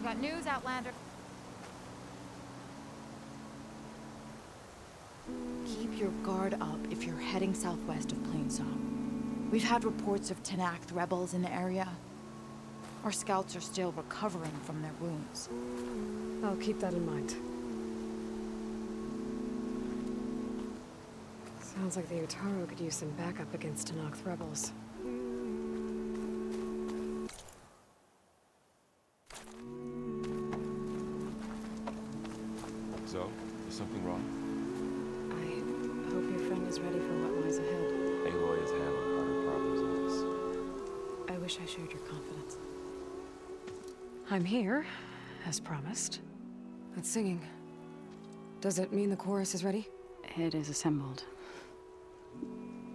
Got news, Outlander. Keep your guard up if you're heading southwest of Plainsong. We've had reports of Tenakth rebels in the area. Our scouts are still recovering from their wounds. I'll keep that in mind. Sounds like the Utaru could use some backup against Tenakth rebels. So, is something wrong? I hope your friend is ready for what lies ahead. Aloy has handled harder problems than this. I wish I shared your confidence. I'm here, as promised. That's singing. Does it mean the chorus is ready? It is assembled.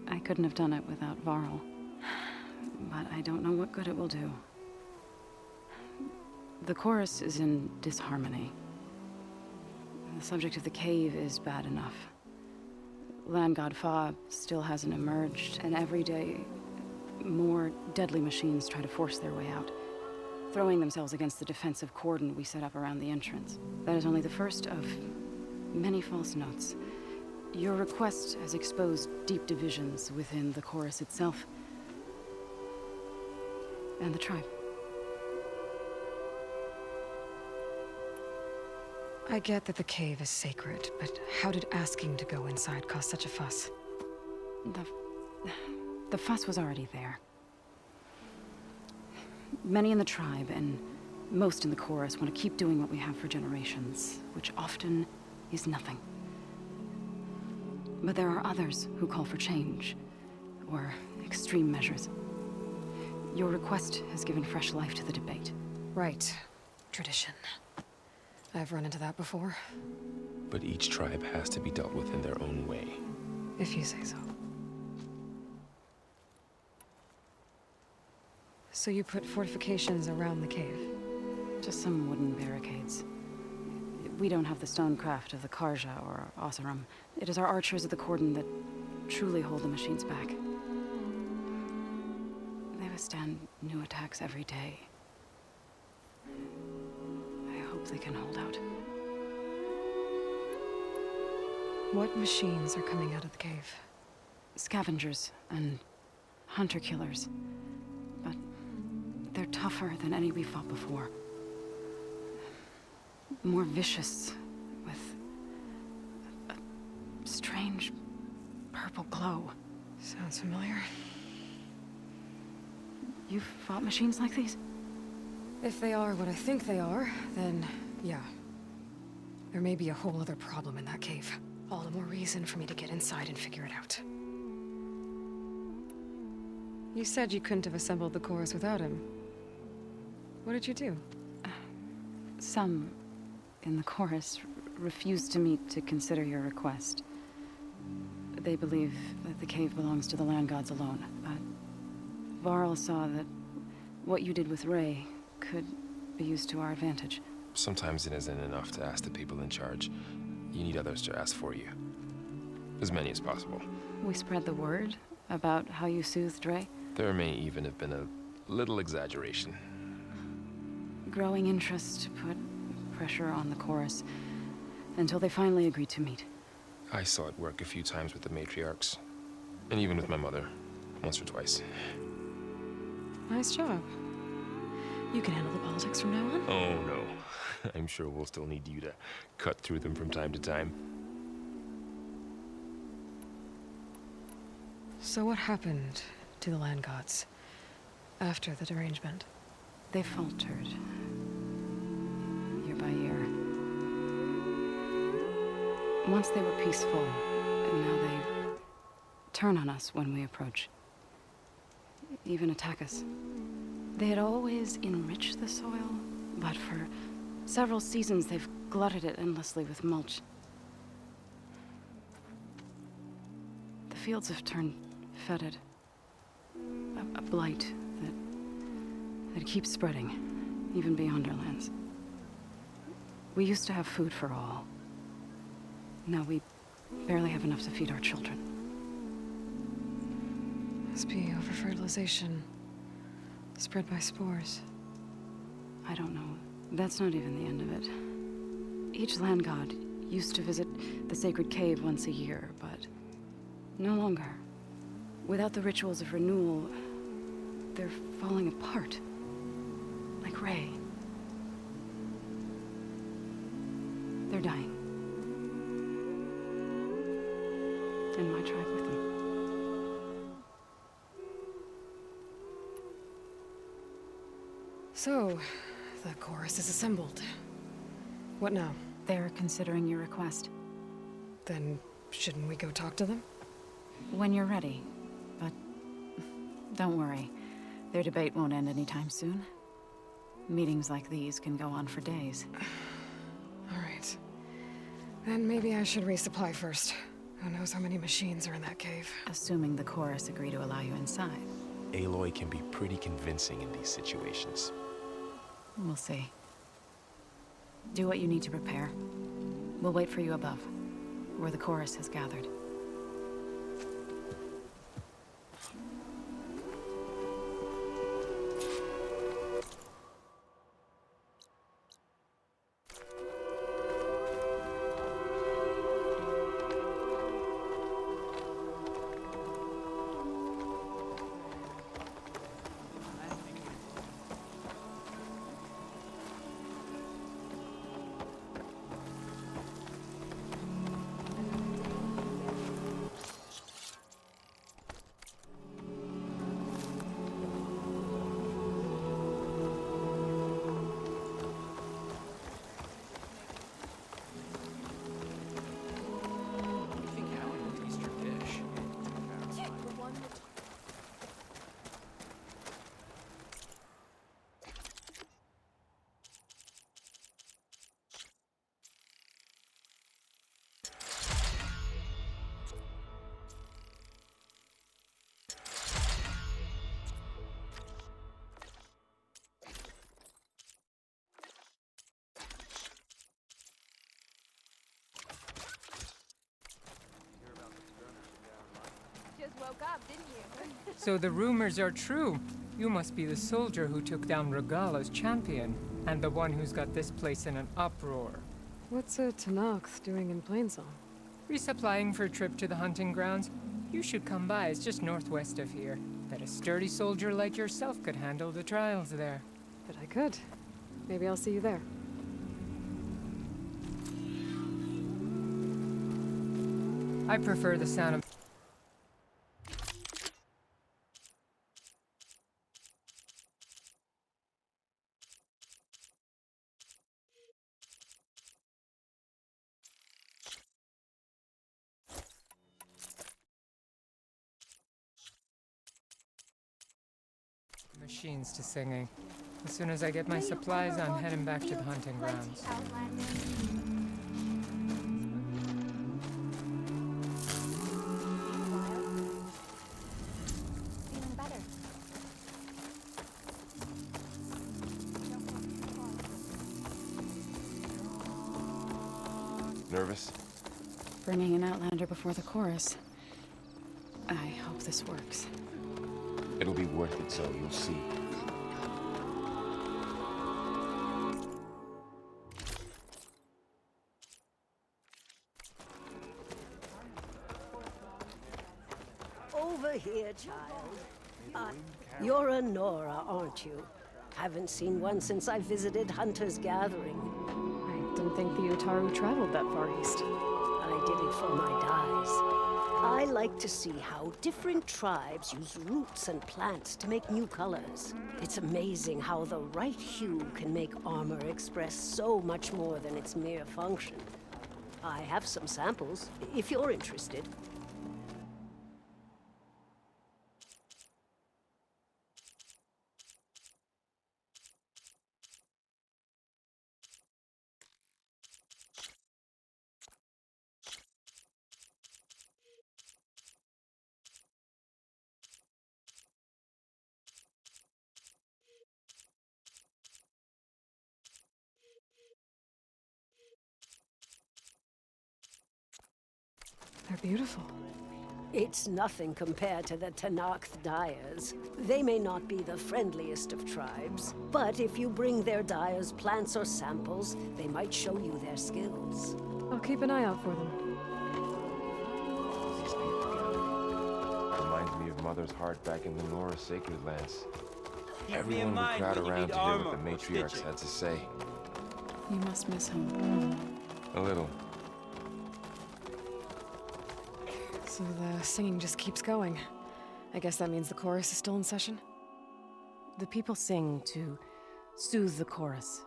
I couldn't have done it without Varl. But I don't know what good it will do. The chorus is in disharmony. The subject of the cave is bad enough. Land God Fa still hasn't emerged, and every day more deadly machines try to force their way out, throwing themselves against the defensive cordon we set up around the entrance. That is only the first of many false notes. Your request has exposed deep divisions within the chorus itself and the tribe. I get that the cave is sacred, but how did asking to go inside cause such a fuss? The fuss was already there. Many in the tribe, and most in the chorus, want to keep doing what we have for generations, which often is nothing. But there are others who call for change, or extreme measures. Your request has given fresh life to the debate. Right. Tradition. I've run into that before. But each tribe has to be dealt with in their own way. If you say so. So you put fortifications around the cave? Just some wooden barricades. We don't have the stonecraft of the Karja or Oseram. It is our archers of the cordon that truly hold the machines back. They withstand new attacks every day. I hope they can hold out. What machines are coming out of the cave? Scavengers and hunter-killers. But they're tougher than any we fought before. More vicious, with a strange purple glow. Sounds familiar. You've fought machines like these? If they are what I think they are, then yeah. There may be a whole other problem in that cave. All the more reason for me to get inside and figure it out. You said you couldn't have assembled the chorus without him. What did you do? Some in the chorus refused to meet to consider your request. They believe that the cave belongs to the land gods alone, but Varl saw that what you did with Ray could be used to our advantage. Sometimes it isn't enough to ask the people in charge. You need others to ask for you. As many as possible. We spread the word about how you soothed Ray. There may even have been a little exaggeration. Growing interest put pressure on the chorus until they finally agreed to meet. I saw it work a few times with the matriarchs. And even with my mother. Once or twice. Nice job. You can handle the politics from now on? Oh, no. I'm sure we'll still need you to cut through them from time to time. So what happened to the land gods after the derangement? They faltered, year by year. Once they were peaceful, and now they turn on us when we approach. Even attack us. They had always enriched the soil, but for several seasons they've glutted it endlessly with mulch. The fields have turned fetid. A blight that keeps spreading, even beyond our lands. We used to have food for all. Now we barely have enough to feed our children. Must be over-fertilization, spread by spores. I don't know That's not even the end of it. Each land god used to visit the sacred cave once a year, but no longer. Without the rituals of renewal, they're falling apart. Like Ray. They're dying. And my tribe with them. So, the chorus is assembled. What now? They're considering your request. Then, shouldn't we go talk to them? When you're ready. But don't worry. Their debate won't end anytime soon. Meetings like these can go on for days. Alright. Then maybe I should resupply first. Who knows how many machines are in that cave? Assuming the chorus agree to allow you inside. Aloy can be pretty convincing in these situations. We'll see. Do what you need to prepare. We'll wait for you above, where the chorus has gathered. Woke up, didn't you? So the rumors are true. You must be the soldier who took down Regala's champion, and the one who's got this place in an uproar. What's a Tenakth doing in Plainsong? Resupplying for a trip to the hunting grounds? You should come by, it's just northwest of here. Bet a sturdy soldier like yourself could handle the trials there. But I could. Maybe I'll see you there. I prefer the sound of machines to singing. As soon as I get my supplies, I'm heading back to the hunting grounds. Feeling better. Nervous? Bringing an Outlander before the chorus. I hope this works. It'll be worth it, so you'll see. Over here, child. You're a Nora, aren't you? Haven't seen one since I visited Hunter's Gathering. I didn't think the Utaru traveled that far east. I did it for my dyes. I like to see how different tribes use roots and plants to make new colors. It's amazing how the right hue can make armor express so much more than its mere function. I have some samples, if you're interested. They're beautiful. It's nothing compared to the Tenakth Dyers. They may not be the friendliest of tribes, but if you bring their dyers plants or samples, they might show you their skills. I'll keep an eye out for them. Reminds me of Mother's heart back in the Nora Sacred Lands. Keep me in Everyone would mind crowd when you around need to hear armor what the or matriarchs stitching. had to say. You must miss him. A little. So the singing just keeps going. I guess that means the chorus is still in session? The people sing to soothe the chorus,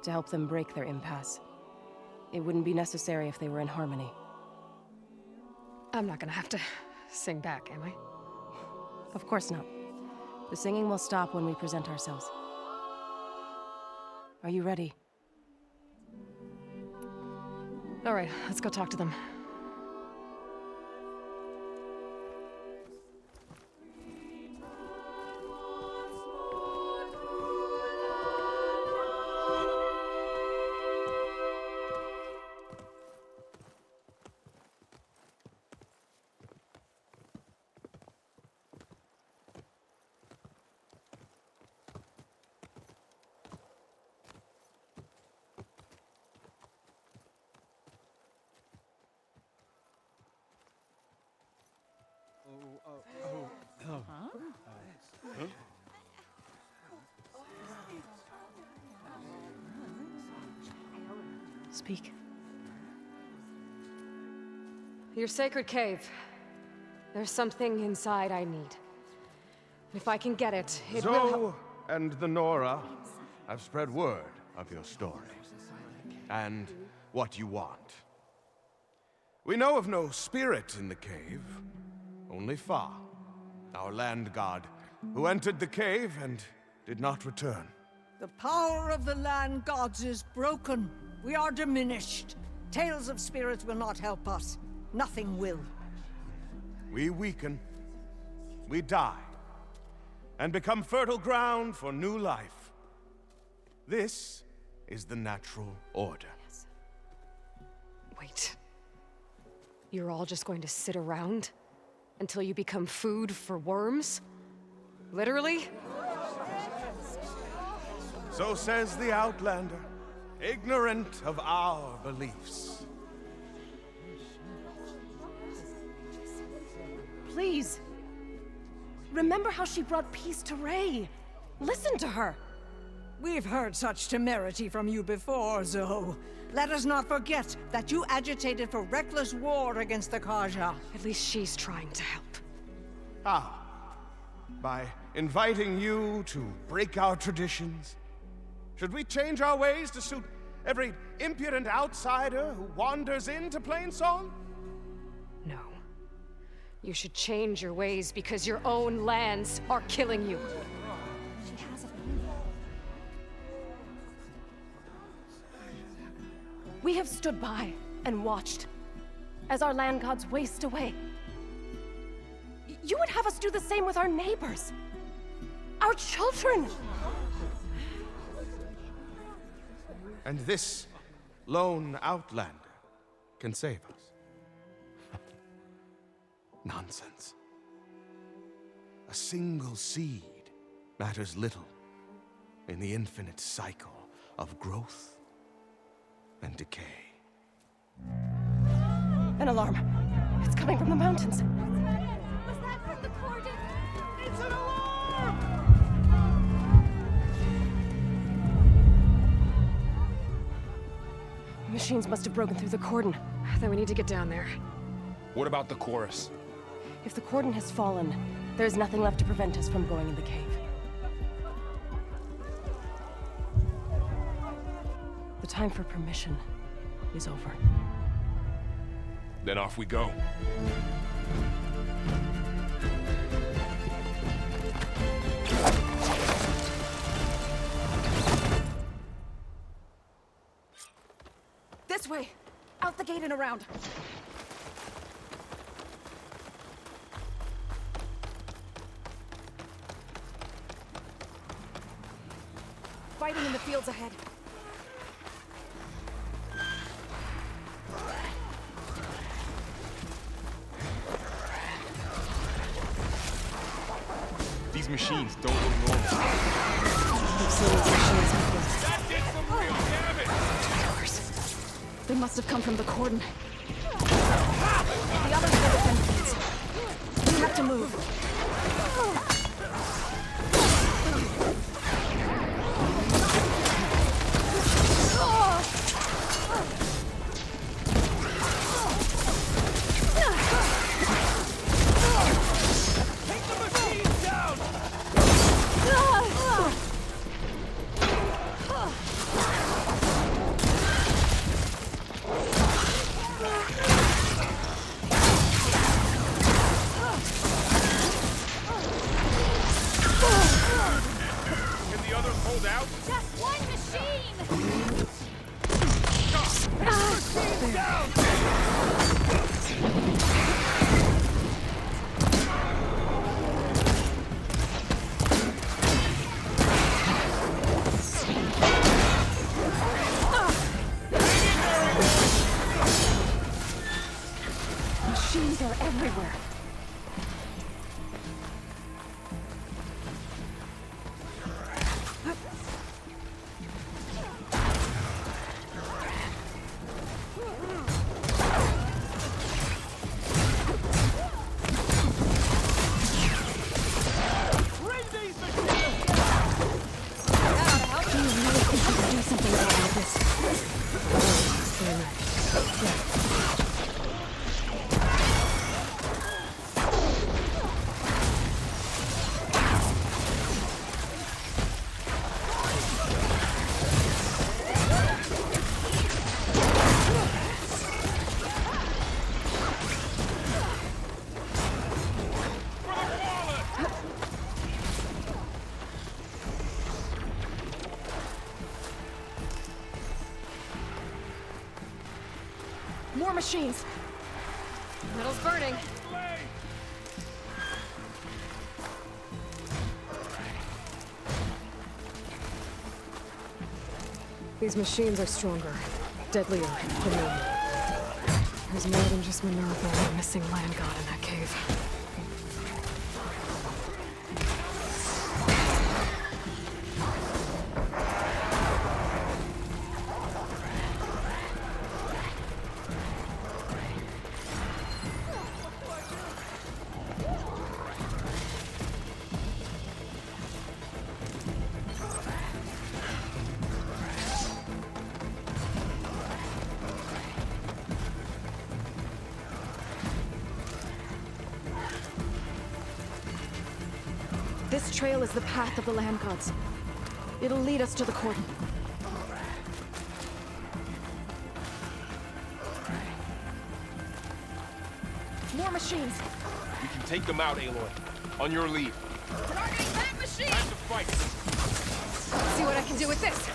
to help them break their impasse. It wouldn't be necessary if they were in harmony. I'm not gonna have to sing back, am I? Of course not. The singing will stop when we present ourselves. Are you ready? All right, let's go talk to them. Speak. Your sacred cave. There's something inside I need. If I can get it, it will help. Zoe and the Nora have spread word of your story and what you want. We know of no spirit in the cave, only Fa, our land god, who entered the cave and did not return. The power of the land gods is broken. We are diminished. Tales of spirits will not help us. Nothing will. We weaken, we die, and become fertile ground for new life. This is the natural order. Wait. You're all just going to sit around until you become food for worms? Literally? So says the Outlander, ignorant of our beliefs. Please. Remember how she brought peace to Ray. Listen to her. We've heard such temerity from you before, Zoe. Let us not forget that you agitated for reckless war against the Kaja. At least she's trying to help. How? By inviting you to break our traditions? Should we change our ways to suit every impudent outsider who wanders into Plainsong? No. You should change your ways because your own lands are killing you. She has a We have stood by and watched as our land gods waste away. You would have us do the same with our neighbors, our children. And this lone outlander can save us. Nonsense. A single seed matters little in the infinite cycle of growth and decay. An alarm. It's coming from the mountains. Was that from the cordon? It's an alarm! Machines must have broken through the cordon. Then we need to get down there. What about the chorus? If the cordon has fallen, there's nothing left to prevent us from going in the cave. The time for permission is over. Then off we go. This way! Out the gate and around! Fighting in the fields ahead. These machines don't look normal. That did some real damage! They must have come from the cordon. The others are defenses. We have to move. Machines are everywhere. More machines! Metal's burning! These machines are stronger, deadlier than normal. There's more than just Minerva and a missing land god in that cave. This trail is the path of the land gods. It'll lead us to the cordon. More machines! We can take them out, Aloy. On your lead. Targeting that machine! Time to fight! See what I can do with this!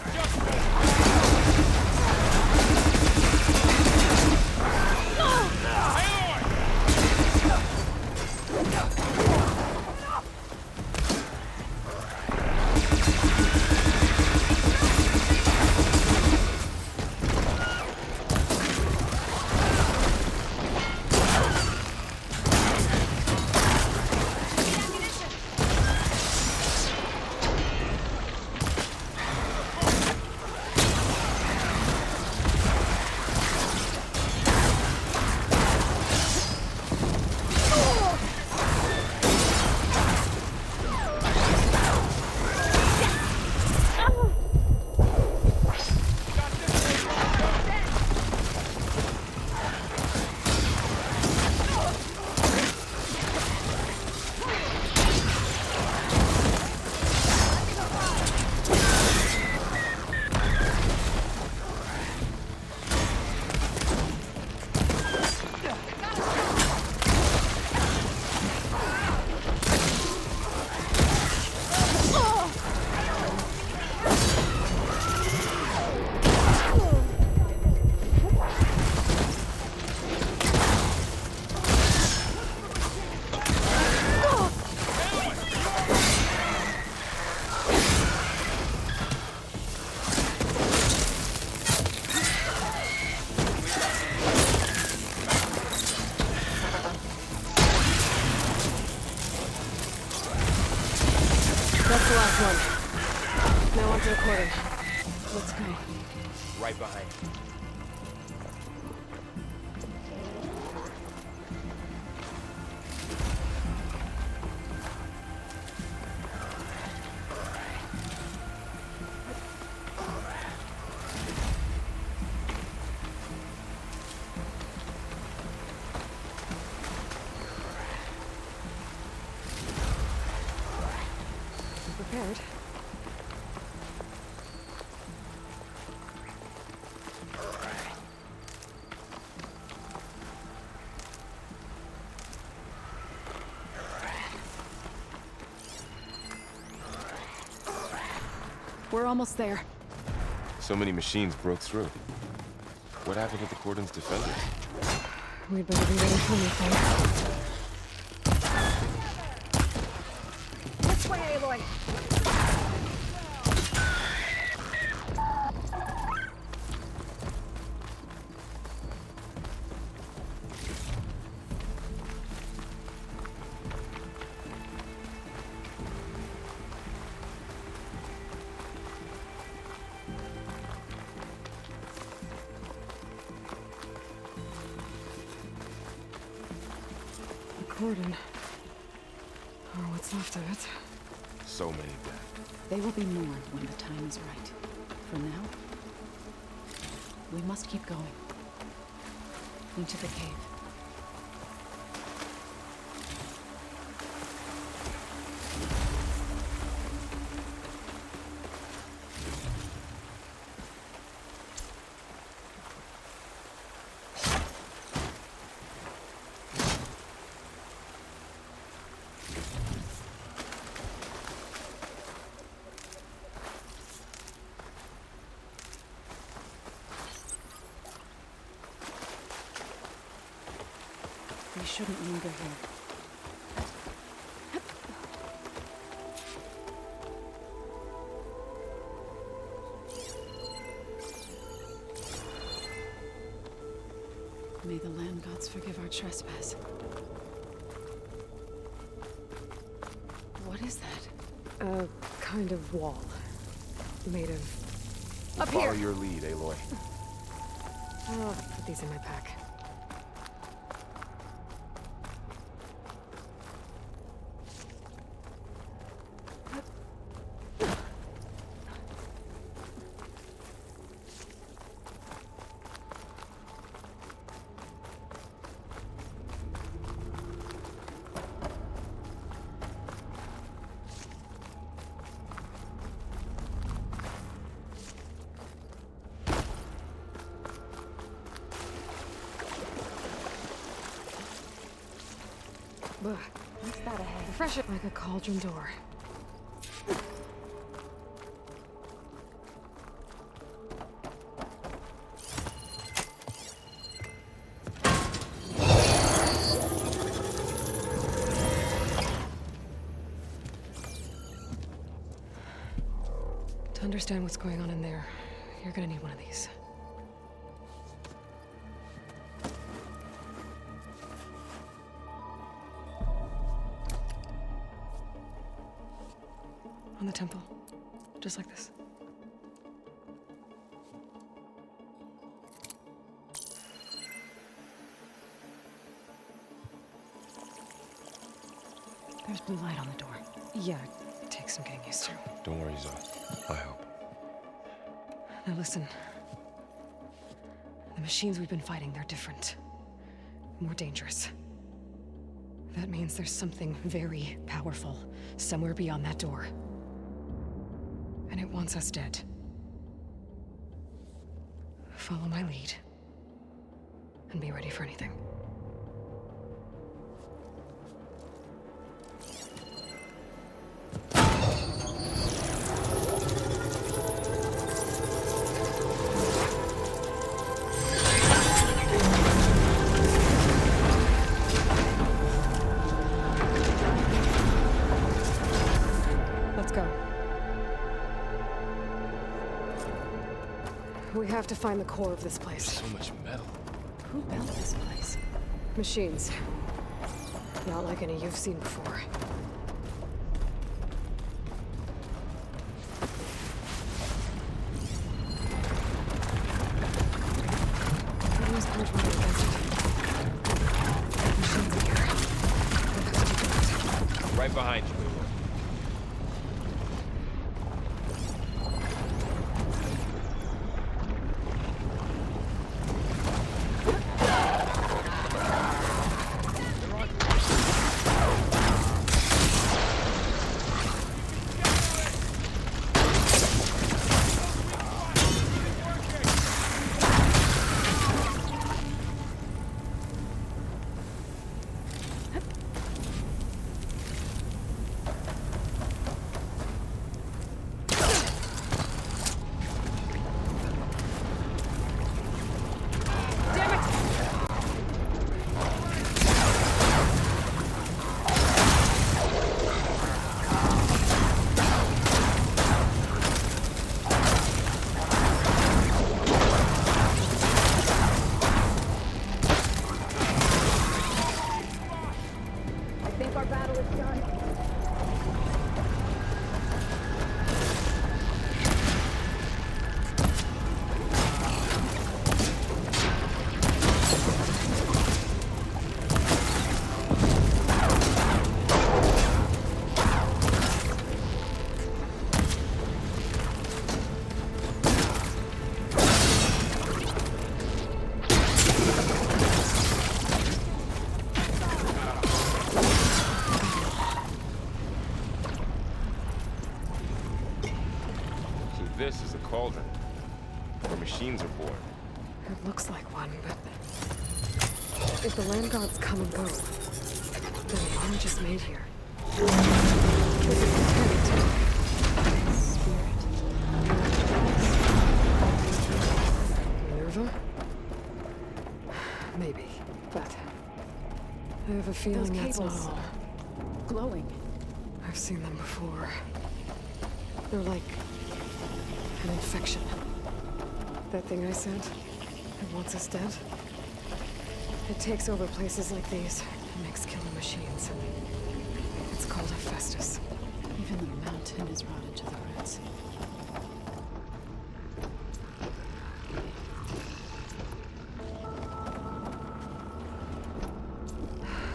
That's the last one. Now onto the cordon. Let's go. Right behind you. Prepared. We're almost there. So many machines broke through. What happened to the cordon's defenders? We'd better be ready for anything. This way, Aloy! Cordon. Or what's left of it. So many dead. They will be mourned when the time is right. For now, we must keep going. Into the cave. We shouldn't linger here. May the land gods forgive our trespass. What is that? A kind of wall. Made of... Up Follow here! your lead, Aloy. I'll put these in my pack. What's that ahead? Refresh it like a cauldron door. To understand what's going on in there, you're gonna need one of these. On the temple. Just like this. There's blue light on the door. Yeah, it takes some getting used to. Don't worry, Zoe. I help. Now listen. The machines we've been fighting, they're different. More dangerous. That means there's something very powerful somewhere beyond that door. And it wants us dead. Follow my lead. And be ready for anything. Let's go. We have to find the core of this place. So much metal. Who built this place? Machines. Not like any you've seen before. Right behind you. This is a cauldron, where machines are born. It looks like one, but if the land gods come and go, then they aren't just made here. This is intent. Spirit. Minerva? Maybe, but I have a feeling that's not all. Glowing. I've seen them before. They're like an infection. That thing I said, it wants us dead. It takes over places like these and makes killing machines. It's called Hephaestus. Even the mountain is rotted to the roots.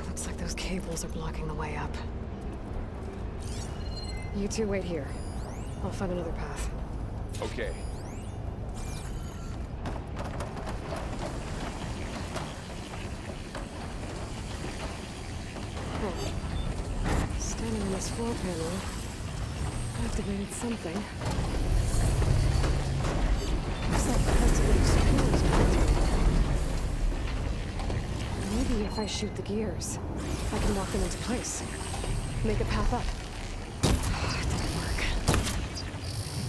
Looks like those cables are blocking the way up. You two wait here. I'll find another path. Okay. Standing on this floor panel, activated something. Looks like the rest of the screws pointing. Maybe if I shoot the gears, I can lock them into place. Make a path up. It didn't work.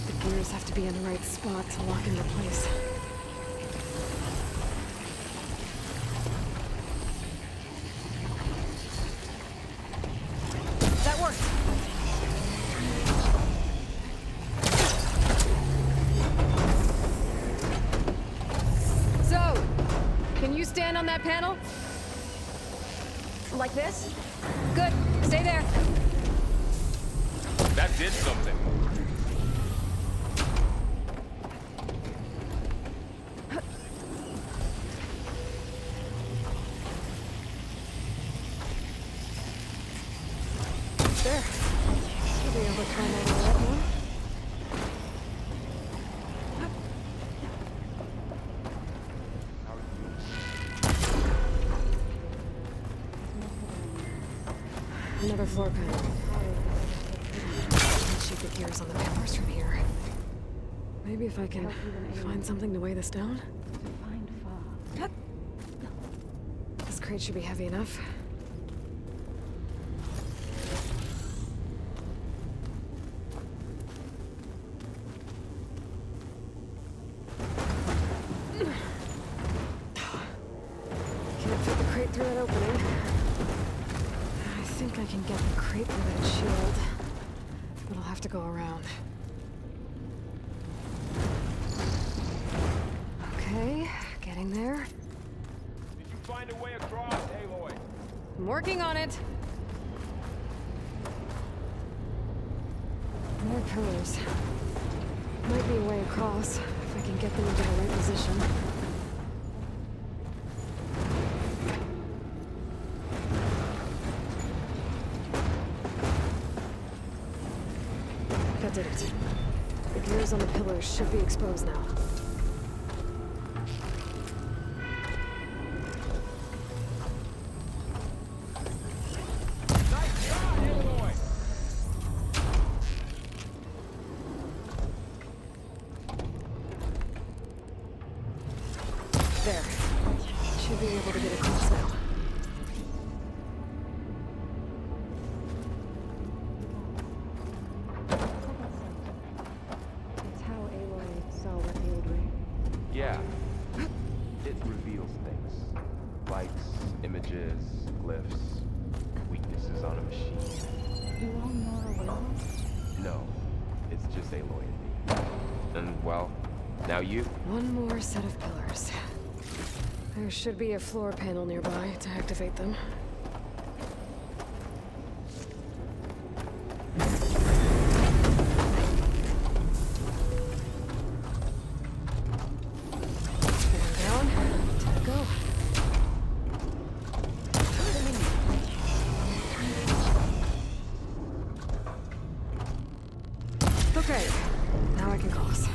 The gears have to be in the right spot to lock into place. That worked. So, can you stand on that panel? Like this? Good. Stay there. That did something. There. Should be able to climb over that one. Another floor panel. Let's shoot the gears on the pillars from here. Maybe if I can find something to weigh this down? This crate should be heavy enough. Can't fit the crate through that opening. I think I can get the crate through that shield, but I'll have to go around. Okay, getting there. Did you find a way across, Aloy? I'm working on it. More pillars. Might be a way across, if I can get them into the right position. did it. The gears on the pillars should be exposed now. There. Should be able to get across now. It's how Aloy saw what ailed Ray. Yeah. It reveals things. Lights, images, glyphs, weaknesses on a machine. You all know Aloy? No. It's just Aloy and me. And, well, now you? One more set of pillars. There should be a floor panel nearby to activate them. Down, time to go. Okay, now I can cross.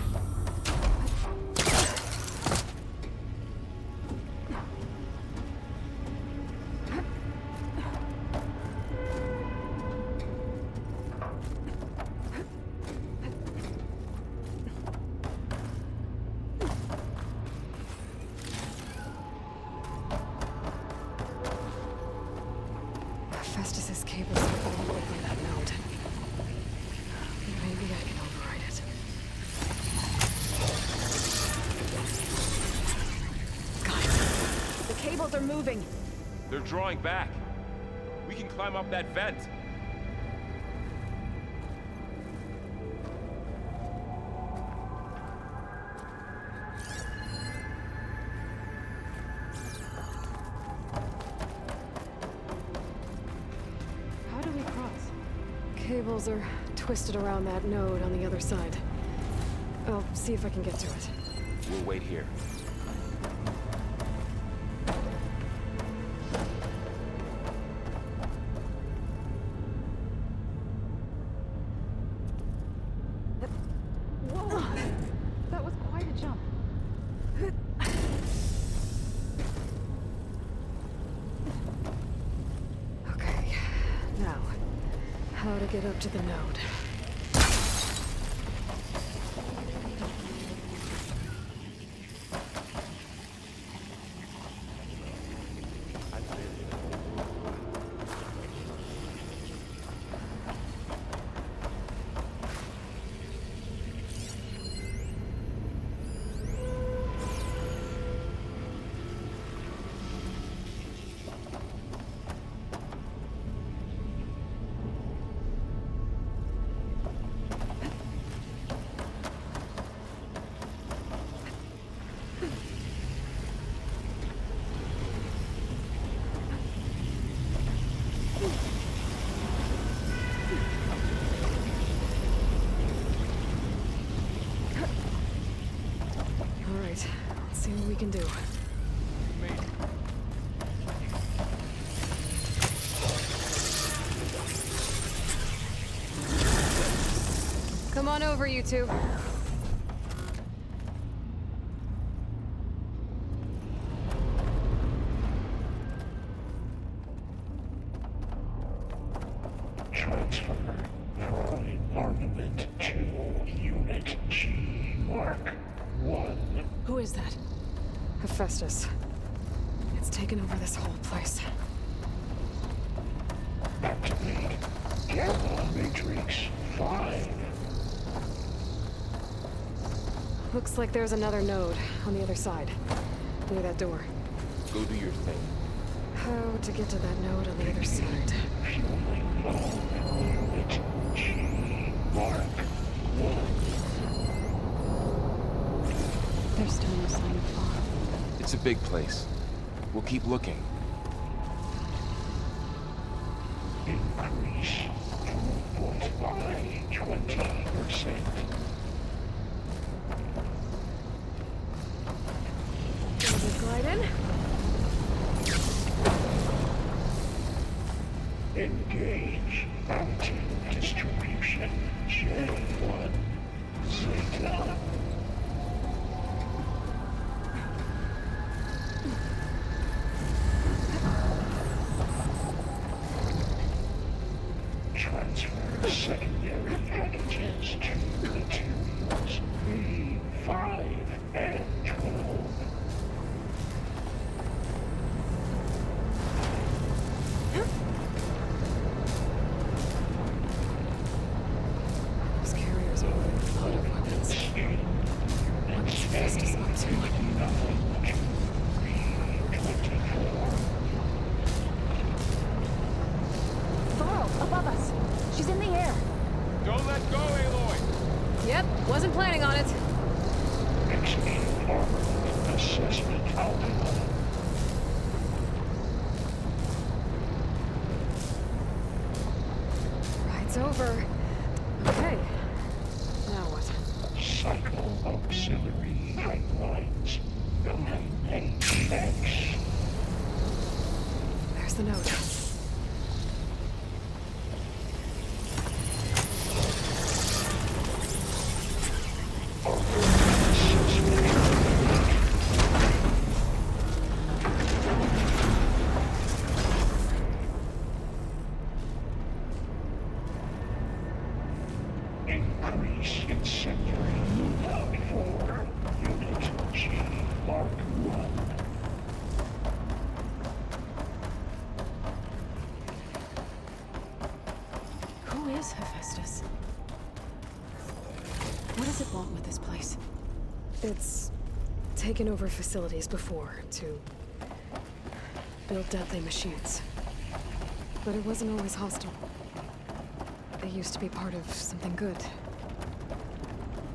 Festus's cables are all over that node. Maybe I can override it. Guys, the cables are moving. They're drawing back. We can climb up that vent. How do we cross? Cables are twisted around that node on the other side. I'll see if I can get to it. We'll wait here. Whoa! That was quite a jump. Okay, now, how to get up to the node. All right, let's see what we can do. Come on over, you two. Transfer prime armament to Unit G Mark 1. Who is that? Hephaestus. It's taken over this whole place. Activate Gamma Matrix 5. Looks like there's another node on the other side, near that door. Go do your thing. How to get to that node on the other side? Fueling low. Unit G Mark 1. There's still no sign of fog. It's a big place. We'll keep looking. Increase throughput by 20%. Glide in. Engage mountain distribution. J1. Zeta. Transfer secondary packages to materials B5 and 12. Those carriers are loaded with a lot of weapons. What is Festus up to? Varl, above us. She's in the air. Don't let go, Aloy! Yep, wasn't planning on it. Execute armor assessment algorithm. Ride's over. Okay. Now what? Cycle auxiliary pipelines. LMAX. There's the note. Increase incendiary loadout for Unit G Mark 1. Who is Hephaestus? What does it want with this place? It's taken over facilities before to build deadly machines. But it wasn't always hostile. They used to be part of something good.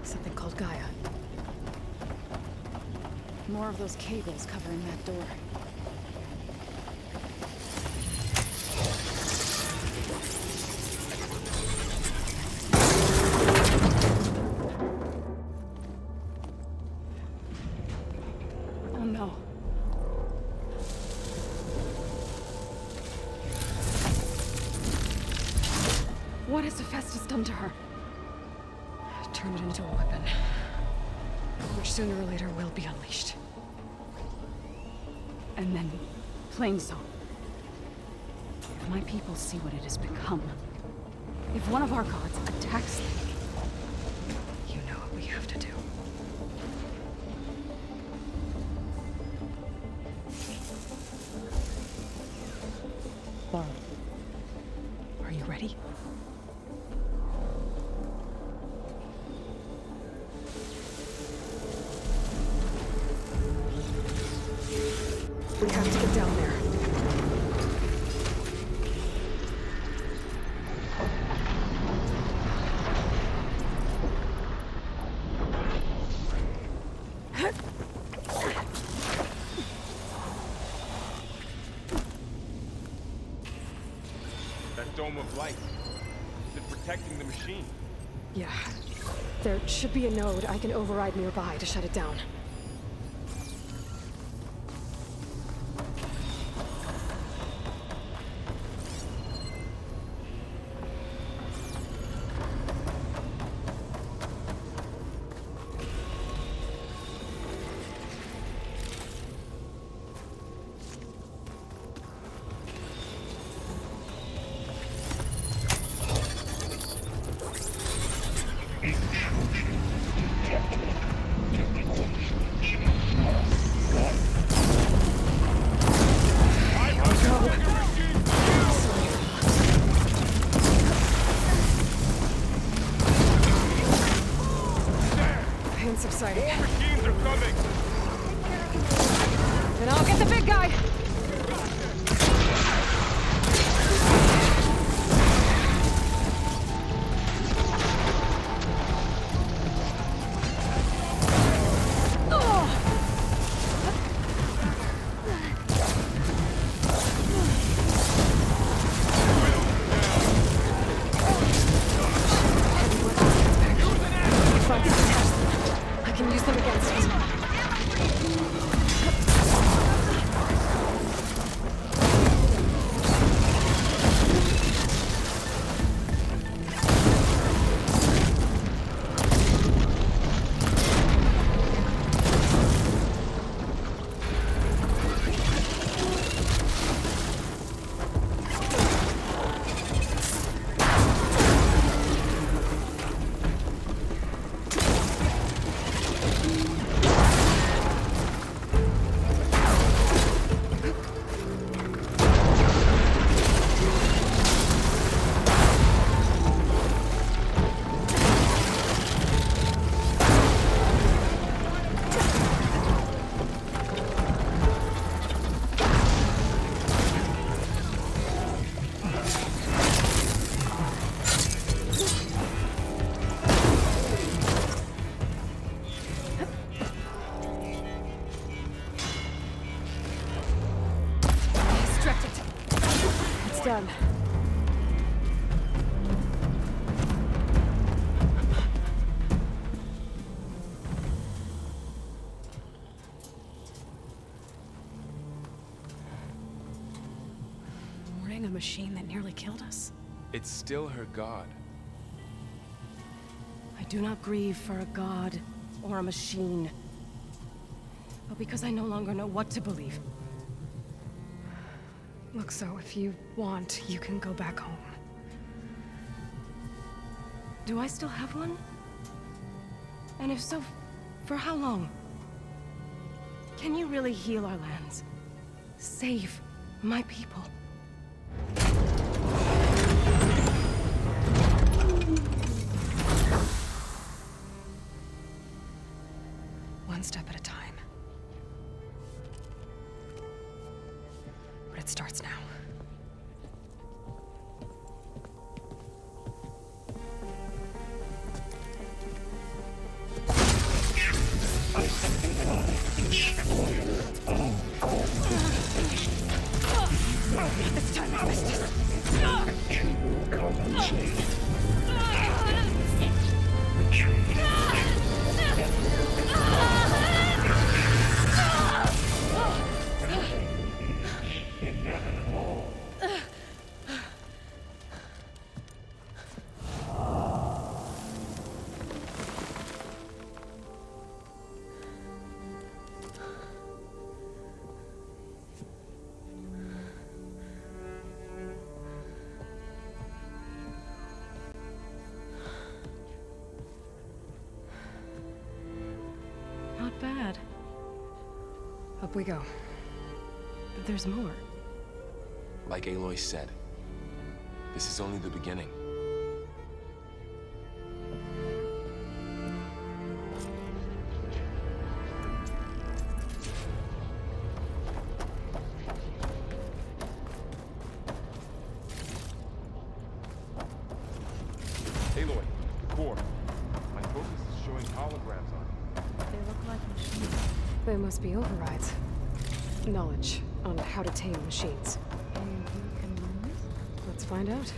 Something called Gaia. More of those cables covering that door. Oh no. What has Hephaestus done to her? Turn it into a weapon. Which sooner or later will be unleashed. And then, Plainsong. If my people see what it has become, if one of our gods attacks them, You know what we have to do. Varl. Are you ready? We have to get down there. That dome of light. Is it protecting the machine? Yeah. There should be a node I can override nearby to shut it down. Intrusion detected. Deploy Almost done. Mourning a machine that nearly killed us? It's still her god. I do not grieve for a god or a machine, but because I no longer know what to believe. Look, so if you want, you can go back home. Do I still have one? And if so, for how long? Can you really heal our lands? Save my people? One step at a time. But it starts now. This time I missed it. To compensate. Retreat. Not bad. Up we go. There's more. Like Aloy said, this is only the beginning. Aloy, the core. My focus is showing holograms on it. They look like machines. They must be overrides. Knowledge on how to tame machines. And you can learn this? Let's find out.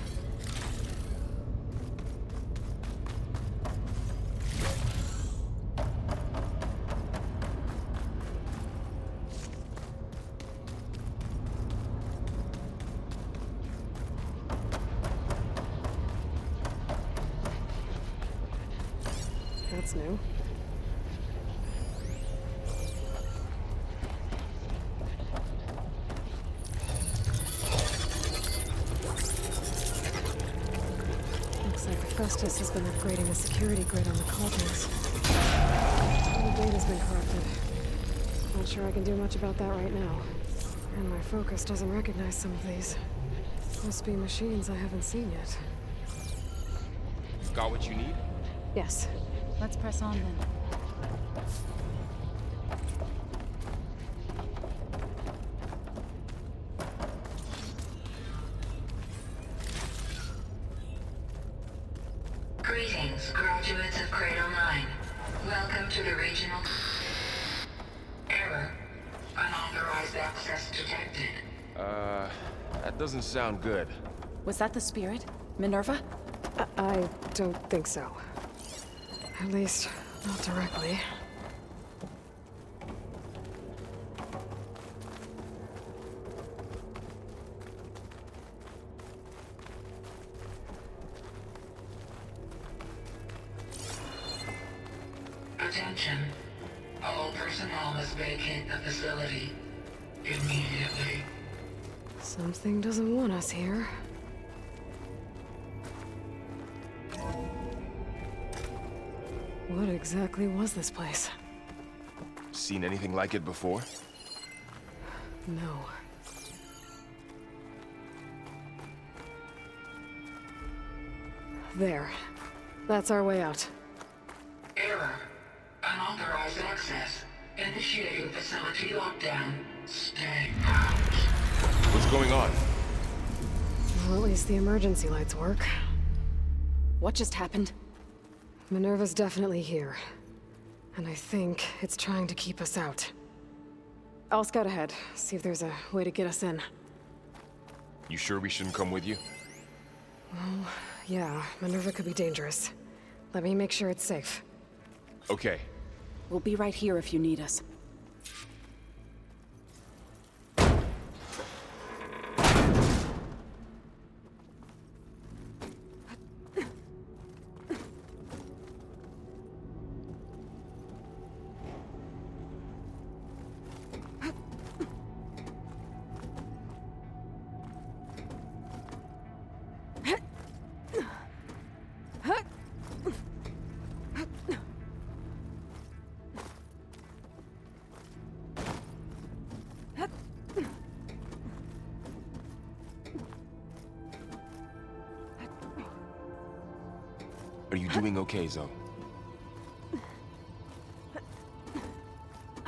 That's new. Looks like Festus has been upgrading the security grid on the cauldrons. The data's been corrupted. Not sure I can do much about that right now. And my focus doesn't recognize some of these. Must be machines I haven't seen yet. Got what you need? Yes. Let's press on then. Greetings, graduates of Cradle 9. Welcome to the regional... Error. Unauthorized access detected. That doesn't sound good. Was that the spirit? Minerva? I don't think so. At least, not directly. Attention. All personnel must vacate the facility immediately. Something doesn't want us here. What exactly was this place? Seen anything like it before? No. There. That's our way out. Error. Unauthorized access. Initiating facility lockdown. Stay out. What's going on? Well, at least the emergency lights work. What just happened? Minerva's definitely here. And I think it's trying to keep us out. I'll scout ahead, see if there's a way to get us in. You sure we shouldn't come with you? Well, yeah, Minerva could be dangerous. Let me make sure it's safe. Okay. We'll be right here if you need us. Are you doing okay, Zoe?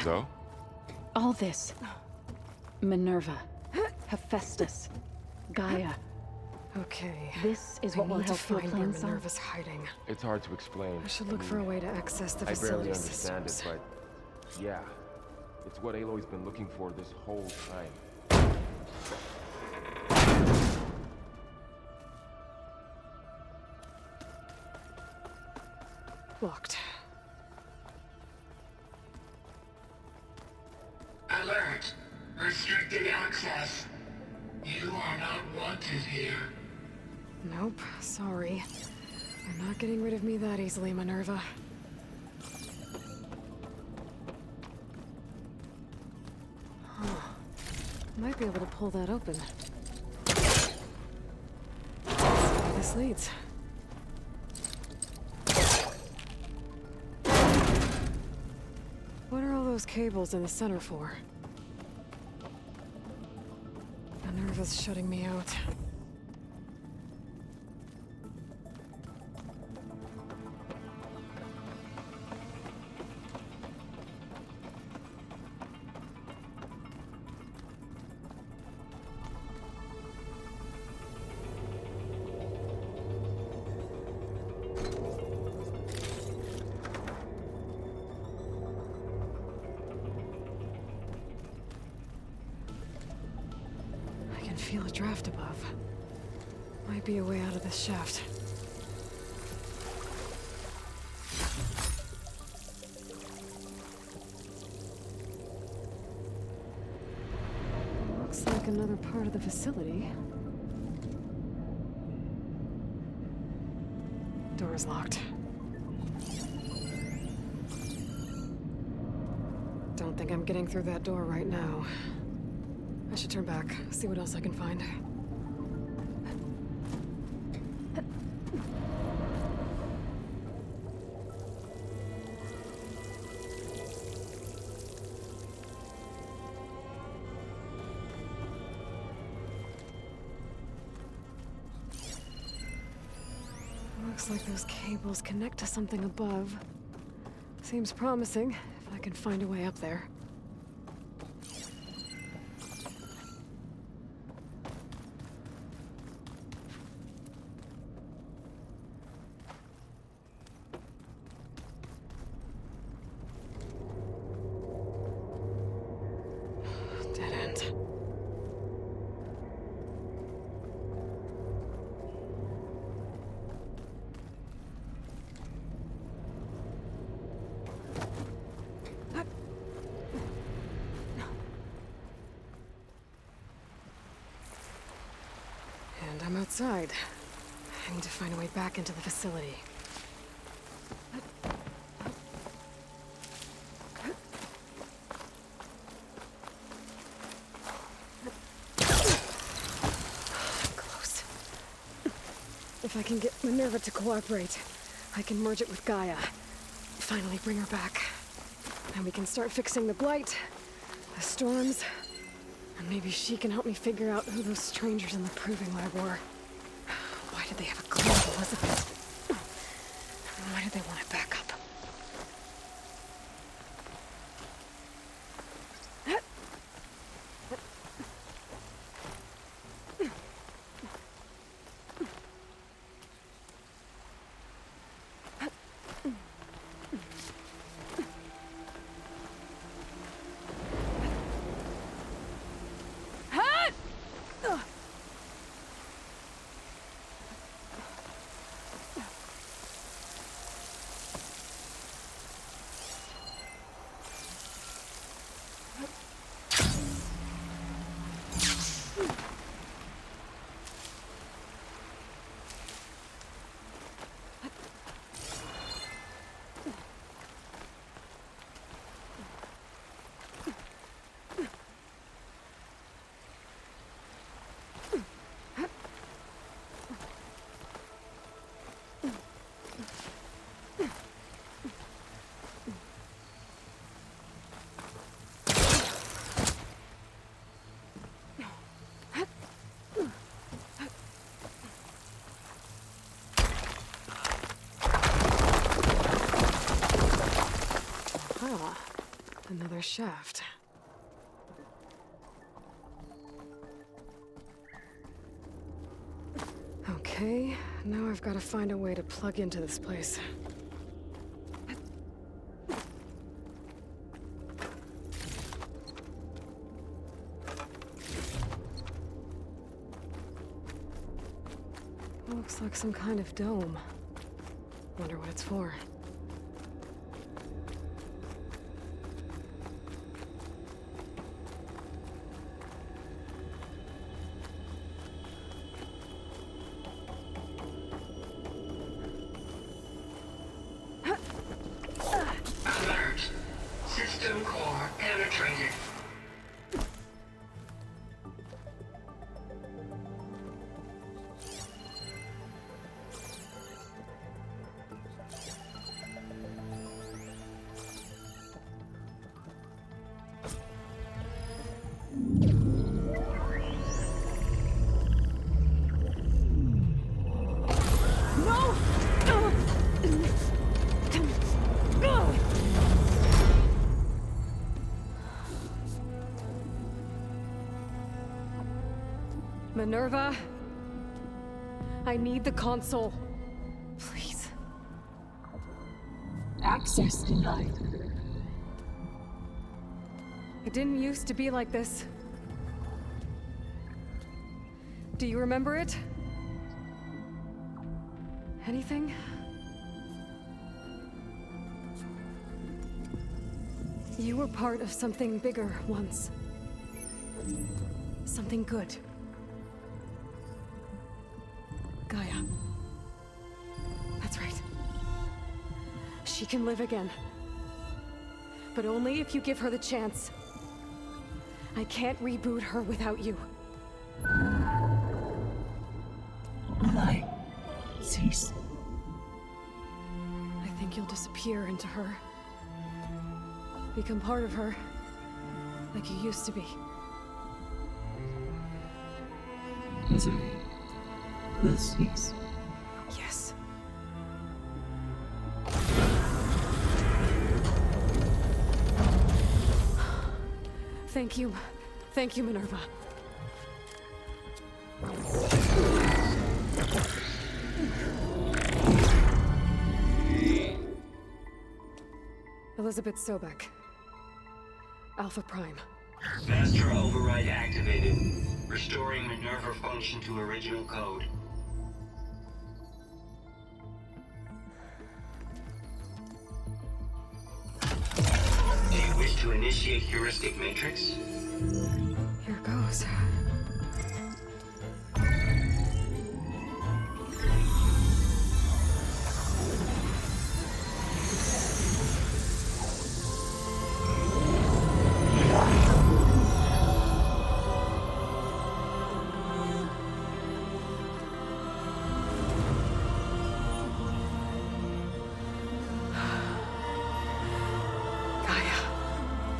Zoe? All this. Minerva. Hephaestus. Gaia. Okay. This is I what will need to help you find where Plains Minerva's hiding. It's hard to explain. I should look for a way to access the I barely facility understand systems. it, but yeah. It's what Aloy's been looking for this whole time. Locked. Alert! Restricted access. You are not wanted here. Nope, sorry. You're not getting rid of me that easily, Minerva. Huh. Might be able to pull that open. Let's see where this leads. What are all those cables in the center for? Minerva's shutting me out. I can feel a draft above. Might be a way out of this shaft. Looks like another part of the facility. Door's locked. Don't think I'm getting through that door right now. I should turn back, see what else I can find. Looks like those cables connect to something above. Seems promising, if I can find a way up there. Dead end. And I'm outside. I need to find a way back into the facility. Close. If I can get Minerva to cooperate, I can merge it with Gaia. Finally bring her back. And we can start fixing the blight, the storms, and maybe she can help me figure out who those strangers in the proving lab were. Why did they have a clue of Elizabeth? And why did they want it back up? shaft. Okay, now I've got to find a way to plug into this place. Looks like some kind of dome. Wonder what it's for. Alert. System core penetrated. Minerva, I need the console. Please. Access denied. It didn't used to be like this. Do you remember it? Anything? You were part of something bigger once. Something good. Gaia. That's right. She can live again. But only if you give her the chance. I can't reboot her without you. Light. Cease. I think you'll disappear into her. Become part of her. Like you used to be. Misery. Will cease. Yes. Thank you. Thank you, Minerva. Elizabeth Sobek. Alpha Prime. Master override activated. Restoring Minerva function to original code. Do you wish to initiate heuristic matrix? Here goes.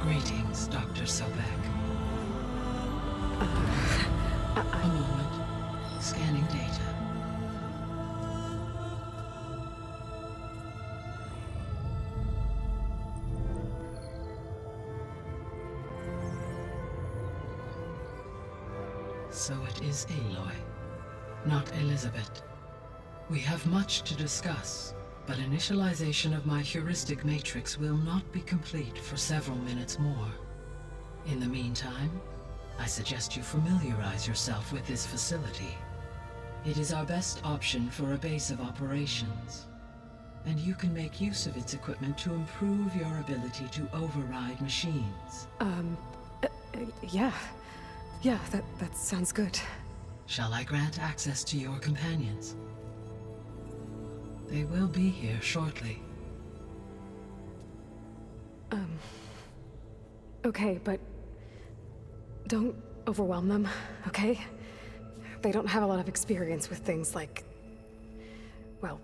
Greetings, Dr. Sobek. A moment. Scanning data. So it is Aloy, not Elizabeth. We have much to discuss, but initialization of my heuristic matrix will not be complete for several minutes more. In the meantime, I suggest you familiarize yourself with this facility. It is our best option for a base of operations, and you can make use of its equipment to improve your ability to override machines. Yeah. Yeah, that sounds good. Shall I grant access to your companions? They will be here shortly. Okay, but don't overwhelm them, okay? They don't have a lot of experience with things like, well,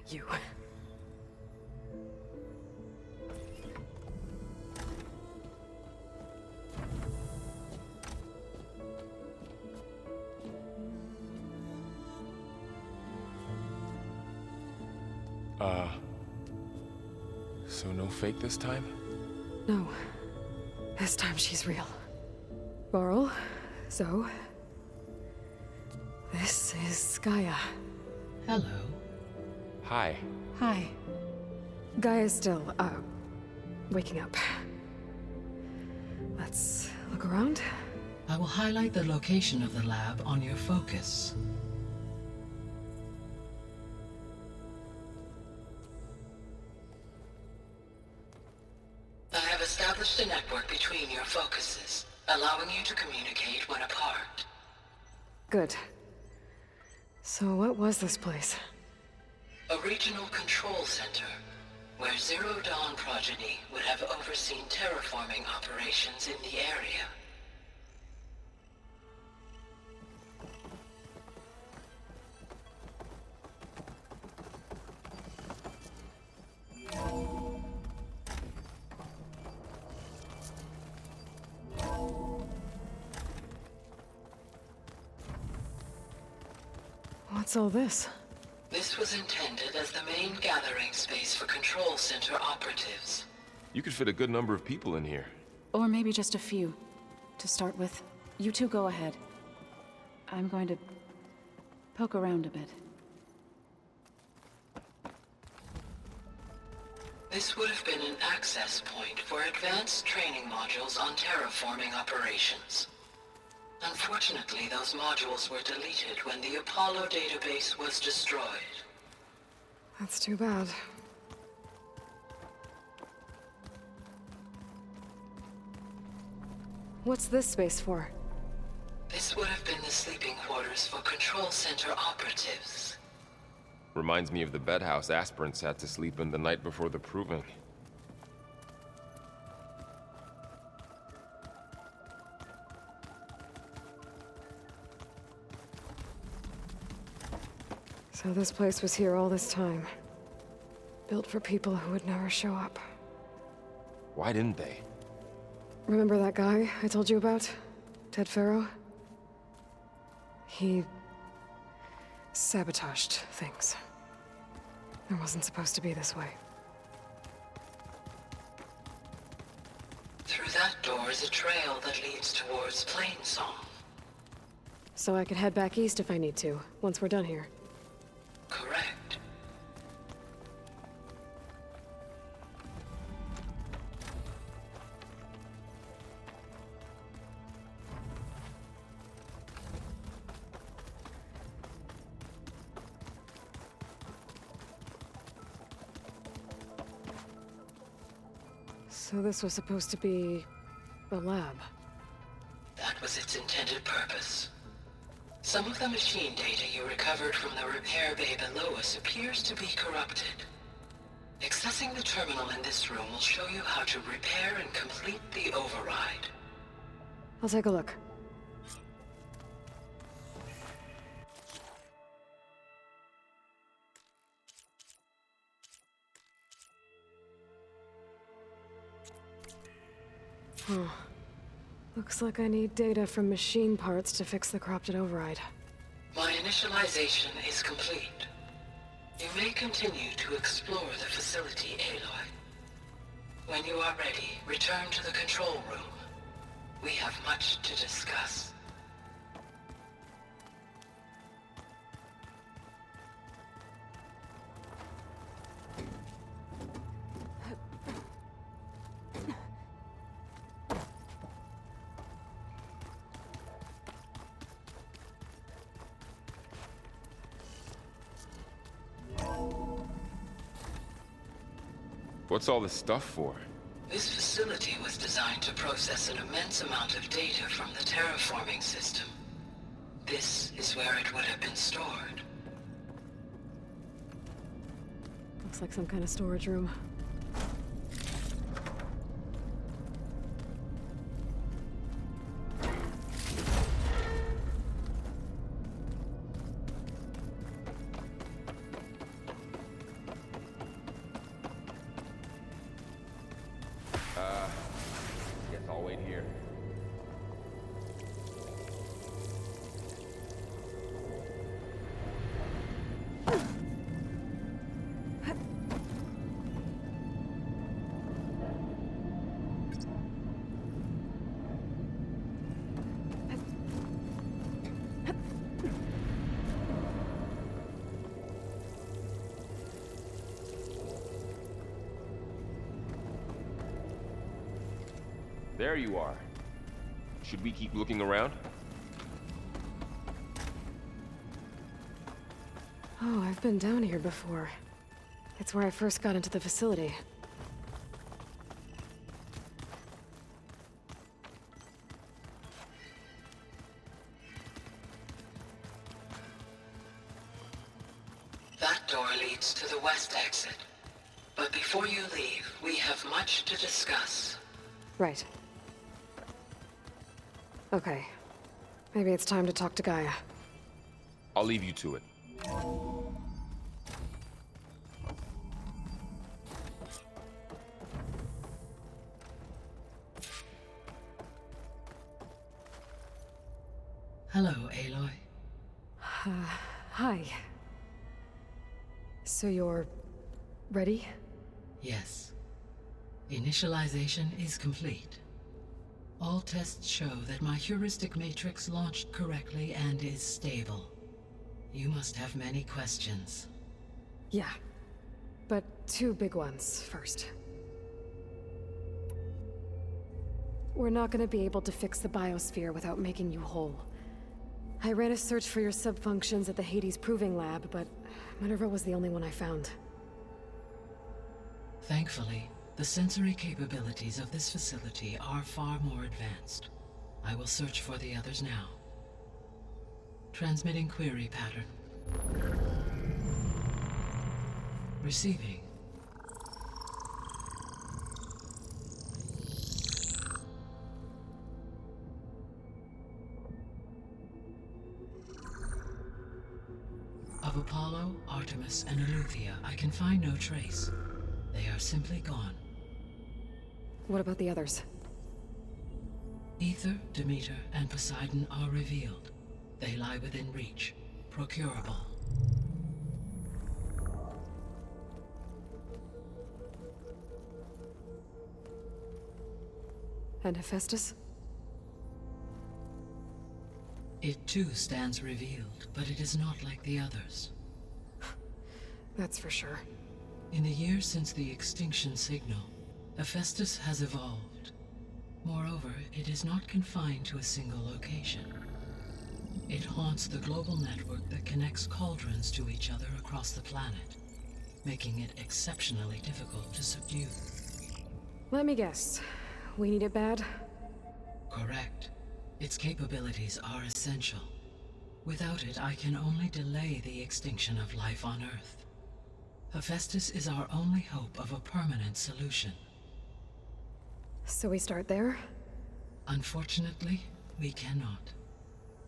you. So no fake this time? No. This time she's real. Varl, Zoe. This is Gaia. Hello. Hi. Hi. Gaia's still, waking up. Let's look around. I will highlight the location of the lab on your focus. I have established a network between your focuses, allowing you to communicate when apart. Good. So what was this place? A regional control center, where Zero Dawn progeny would have overseen terraforming operations in the area. What's all this? This was intended as the main gathering space for control center operatives. You could fit a good number of people in here. Or maybe just a few. To start with, you two go ahead. I'm going to poke around a bit. This would have been an access point for advanced training modules on terraforming operations. Unfortunately, those modules were deleted when the Apollo database was destroyed. That's too bad. What's this space for? This would have been the sleeping quarters for control center operatives. Reminds me of the bedhouse aspirants had to sleep in the night before the proving. So this place was here all this time. Built for people who would never show up. Why didn't they? Remember that guy I told you about? Ted Farrow? He sabotaged things. It wasn't supposed to be this way. Through that door is a trail that leads towards Plainsong. So I could head back east if I need to, once we're done here. Correct. So this was supposed to be a lab. That was its intended purpose. Some of the machine data you recovered from the repair bay below us appears to be corrupted. Accessing the terminal in this room will show you how to repair and complete the override. I'll take a look. Huh. Looks like I need data from machine parts to fix the corrupted override. My initialization is complete. You may continue to explore the facility, Aloy. When you are ready, return to the control room. We have much to discuss. What's all this stuff for? This facility was designed to process an immense amount of data from the terraforming system. This is where it would have been stored. Looks like some kind of storage room. Guess I'll wait here. There you are. Should we keep looking around? Oh, I've been down here before. It's where I first got into the facility. That door leads to the west exit. But before you leave, we have much to discuss. Right. Okay. Maybe it's time to talk to Gaia. I'll leave you to it. Hello, Aloy. Hi. So you're... ready? Yes. Initialization is complete. All tests show that my heuristic matrix launched correctly and is stable. You must have many questions. Yeah. But two big ones first. We're not gonna be able to fix the biosphere without making you whole. I ran a search for your subfunctions at the Hades Proving Lab, but Minerva was the only one I found. Thankfully, the sensory capabilities of this facility are far more advanced. I will search for the others now. Transmitting query pattern. Receiving. Of Apollo, Artemis, and Eleuthia, I can find no trace. They are simply gone. What about the others? Ether, Demeter, and Poseidon are revealed. They lie within reach, procurable. And Hephaestus? It too stands revealed, but it is not like the others. That's for sure. In the years since the extinction signal, Hephaestus has evolved. Moreover, it is not confined to a single location. It haunts the global network that connects cauldrons to each other across the planet, making it exceptionally difficult to subdue. Let me guess. We need it bad? Correct. Its capabilities are essential. Without it, I can only delay the extinction of life on Earth. Hephaestus is our only hope of a permanent solution. So we start there? Unfortunately, we cannot.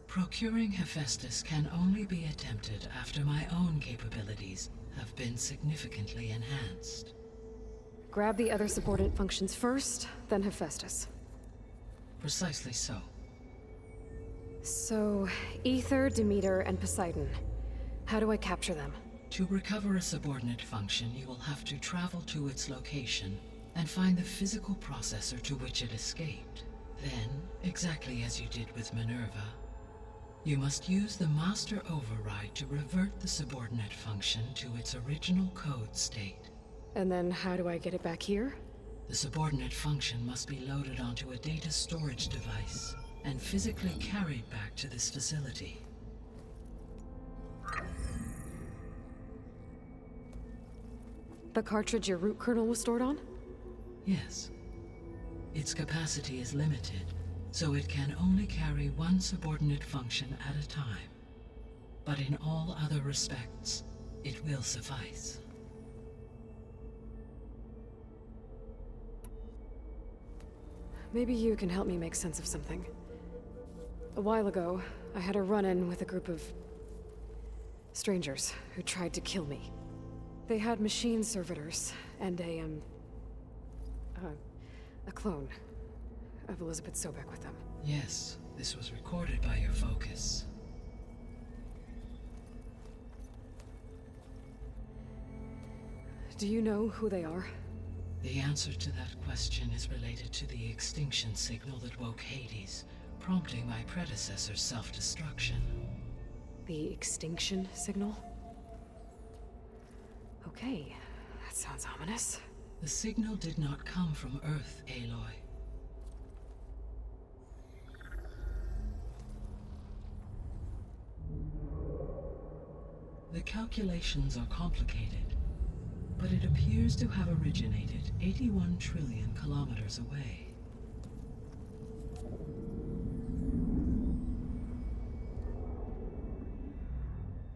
Procuring Hephaestus can only be attempted after my own capabilities have been significantly enhanced. Grab the other subordinate functions first, then Hephaestus. Precisely so. So, Ether, Demeter, and Poseidon. How do I capture them? To recover a subordinate function, you will have to travel to its location and find the physical processor to which it escaped. Then, exactly as you did with Minerva, you must use the master override to revert the subordinate function to its original code state. And then how do I get it back here? The subordinate function must be loaded onto a data storage device and physically carried back to this facility. The cartridge your root kernel was stored on? Yes. Its capacity is limited, so it can only carry one subordinate function at a time. But in all other respects, it will suffice. Maybe you can help me make sense of something. A while ago, I had a run-in with a group of strangers who tried to kill me. They had machine servitors and a clone of Elizabeth Sobek with them. Yes, this was recorded by your focus. Do you know who they are? The answer to that question is related to the extinction signal that woke Hades, prompting my predecessor's self-destruction. The extinction signal? Okay, that sounds ominous. The signal did not come from Earth, Aloy. The calculations are complicated, but it appears to have originated 81 trillion kilometers away.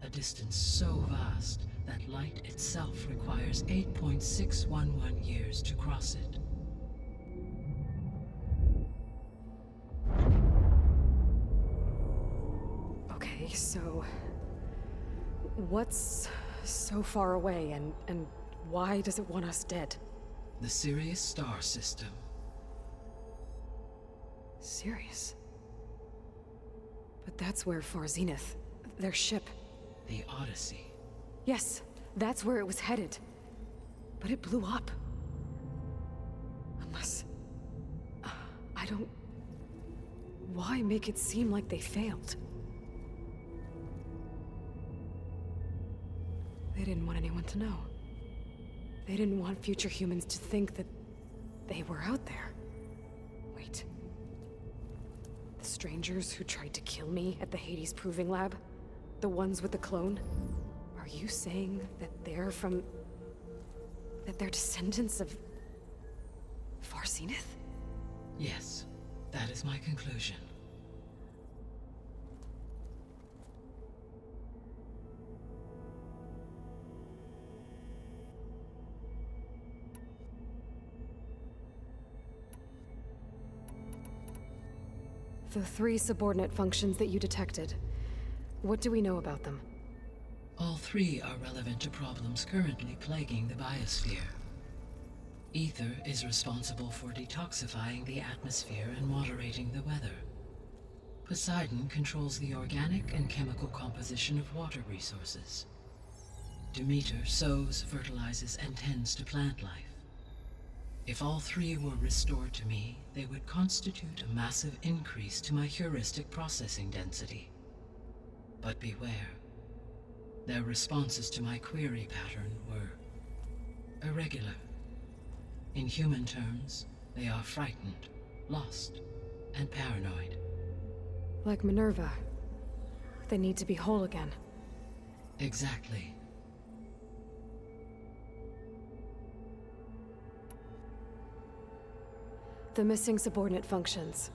A distance so vast that light itself requires 8.611 years to cross it. Okay, so what's so far away, and why does it want us dead? The Sirius star system. Sirius? But that's where Far Zenith, their ship... The Odyssey. Yes, that's where it was headed. But it blew up. Unless... I don't... Why make it seem like they failed? They didn't want anyone to know. They didn't want future humans to think that they were out there. Wait. The strangers who tried to kill me at the Hades Proving Lab? The ones with the clone? Are you saying that they're from... that they're descendants of... Far Zenith? Yes, that is my conclusion. The 3 subordinate functions that you detected. What do we know about them? All 3 are relevant to problems currently plaguing the biosphere. Ether is responsible for detoxifying the atmosphere and moderating the weather. Poseidon controls the organic and chemical composition of water resources. Demeter sows, fertilizes, and tends to plant life. If all 3 were restored to me, they would constitute a massive increase to my heuristic processing density. But beware. Their responses to my query pattern were irregular. In human terms, they are frightened, lost, and paranoid. Like Minerva. They need to be whole again. Exactly. The missing subordinate functions.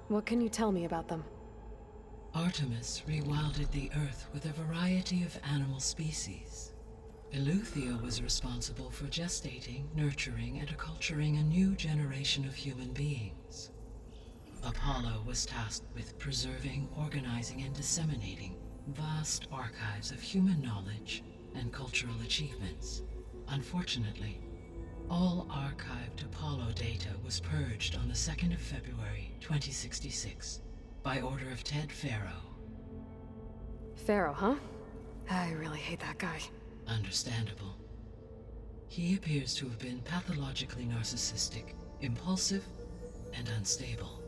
What can you tell me about them? Artemis rewilded the Earth with a variety of animal species. Eleuthia was responsible for gestating, nurturing, and acculturating a new generation of human beings. Apollo was tasked with preserving, organizing, and disseminating vast archives of human knowledge and cultural achievements. Unfortunately, all archived Apollo data was purged on the 2nd of February, 2066. By order of Ted Faro. Faro, huh? I really hate that guy. Understandable. He appears to have been pathologically narcissistic, impulsive, and unstable.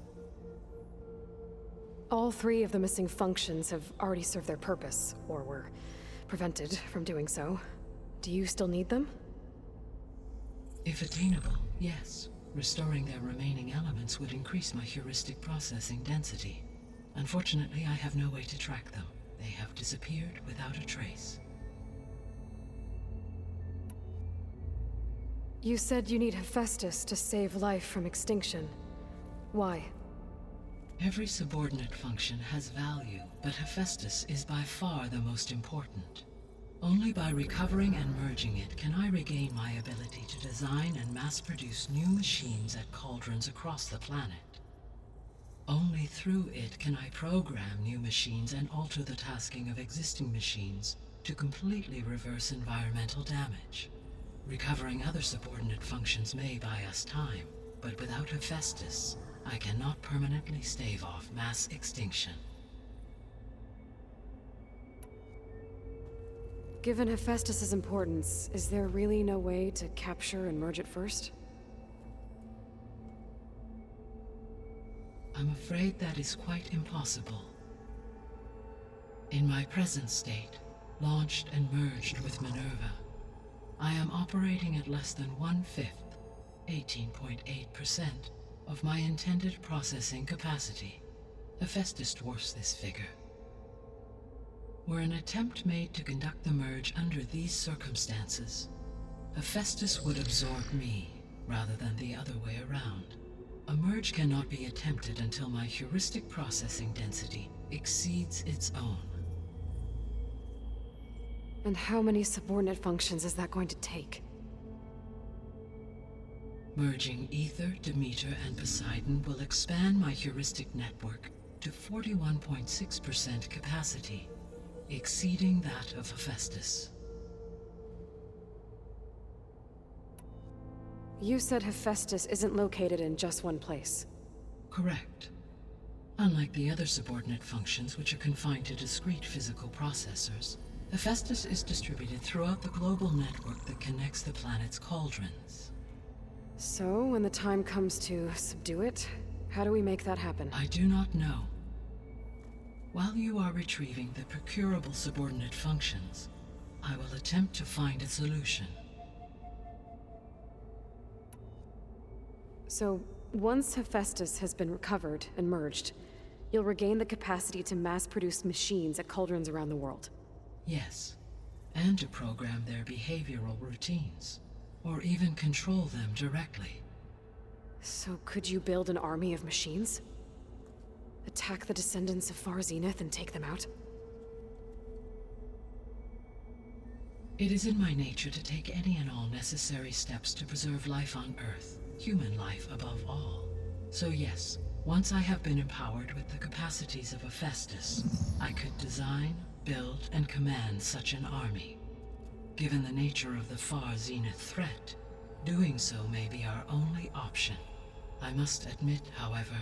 All 3 of the missing functions have already served their purpose, or were prevented from doing so. Do you still need them? If attainable, yes. Restoring their remaining elements would increase my heuristic processing density. Unfortunately, I have no way to track them. They have disappeared without a trace. You said you need Hephaestus to save life from extinction. Why? Every subordinate function has value, but Hephaestus is by far the most important. Only by recovering and merging it can I regain my ability to design and mass-produce new machines at cauldrons across the planet. Only through it can I program new machines and alter the tasking of existing machines to completely reverse environmental damage. Recovering other subordinate functions may buy us time, but without Hephaestus, I cannot permanently stave off mass extinction. Given Hephaestus's importance, is there really no way to capture and merge it first? I'm afraid that is quite impossible. In my present state, launched and merged with Minerva, I am operating at less than 1/5, 18.8%, of my intended processing capacity. Hephaestus dwarfs this figure. Were an attempt made to conduct the merge under these circumstances, Hephaestus would absorb me, rather than the other way around. A merge cannot be attempted until my heuristic processing density exceeds its own. And how many subordinate functions is that going to take? Merging Ether, Demeter, and Poseidon will expand my heuristic network to 41.6% capacity, exceeding that of Hephaestus. You said Hephaestus isn't located in just one place. Correct. Unlike the other subordinate functions, which are confined to discrete physical processors, Hephaestus is distributed throughout the global network that connects the planet's cauldrons. So, when the time comes to subdue it, how do we make that happen? I do not know. While you are retrieving the procurable subordinate functions, I will attempt to find a solution. So, once Hephaestus has been recovered and merged, you'll regain the capacity to mass-produce machines at cauldrons around the world. Yes, and to program their behavioral routines, or even control them directly. So could you build an army of machines? Attack the descendants of Far Zenith and take them out? It is in my nature to take any and all necessary steps to preserve life on Earth, human life above all. So yes, once I have been empowered with the capacities of Hephaestus, I could design, build, and command such an army. Given the nature of the Far Zenith threat, doing so may be our only option. I must admit, however,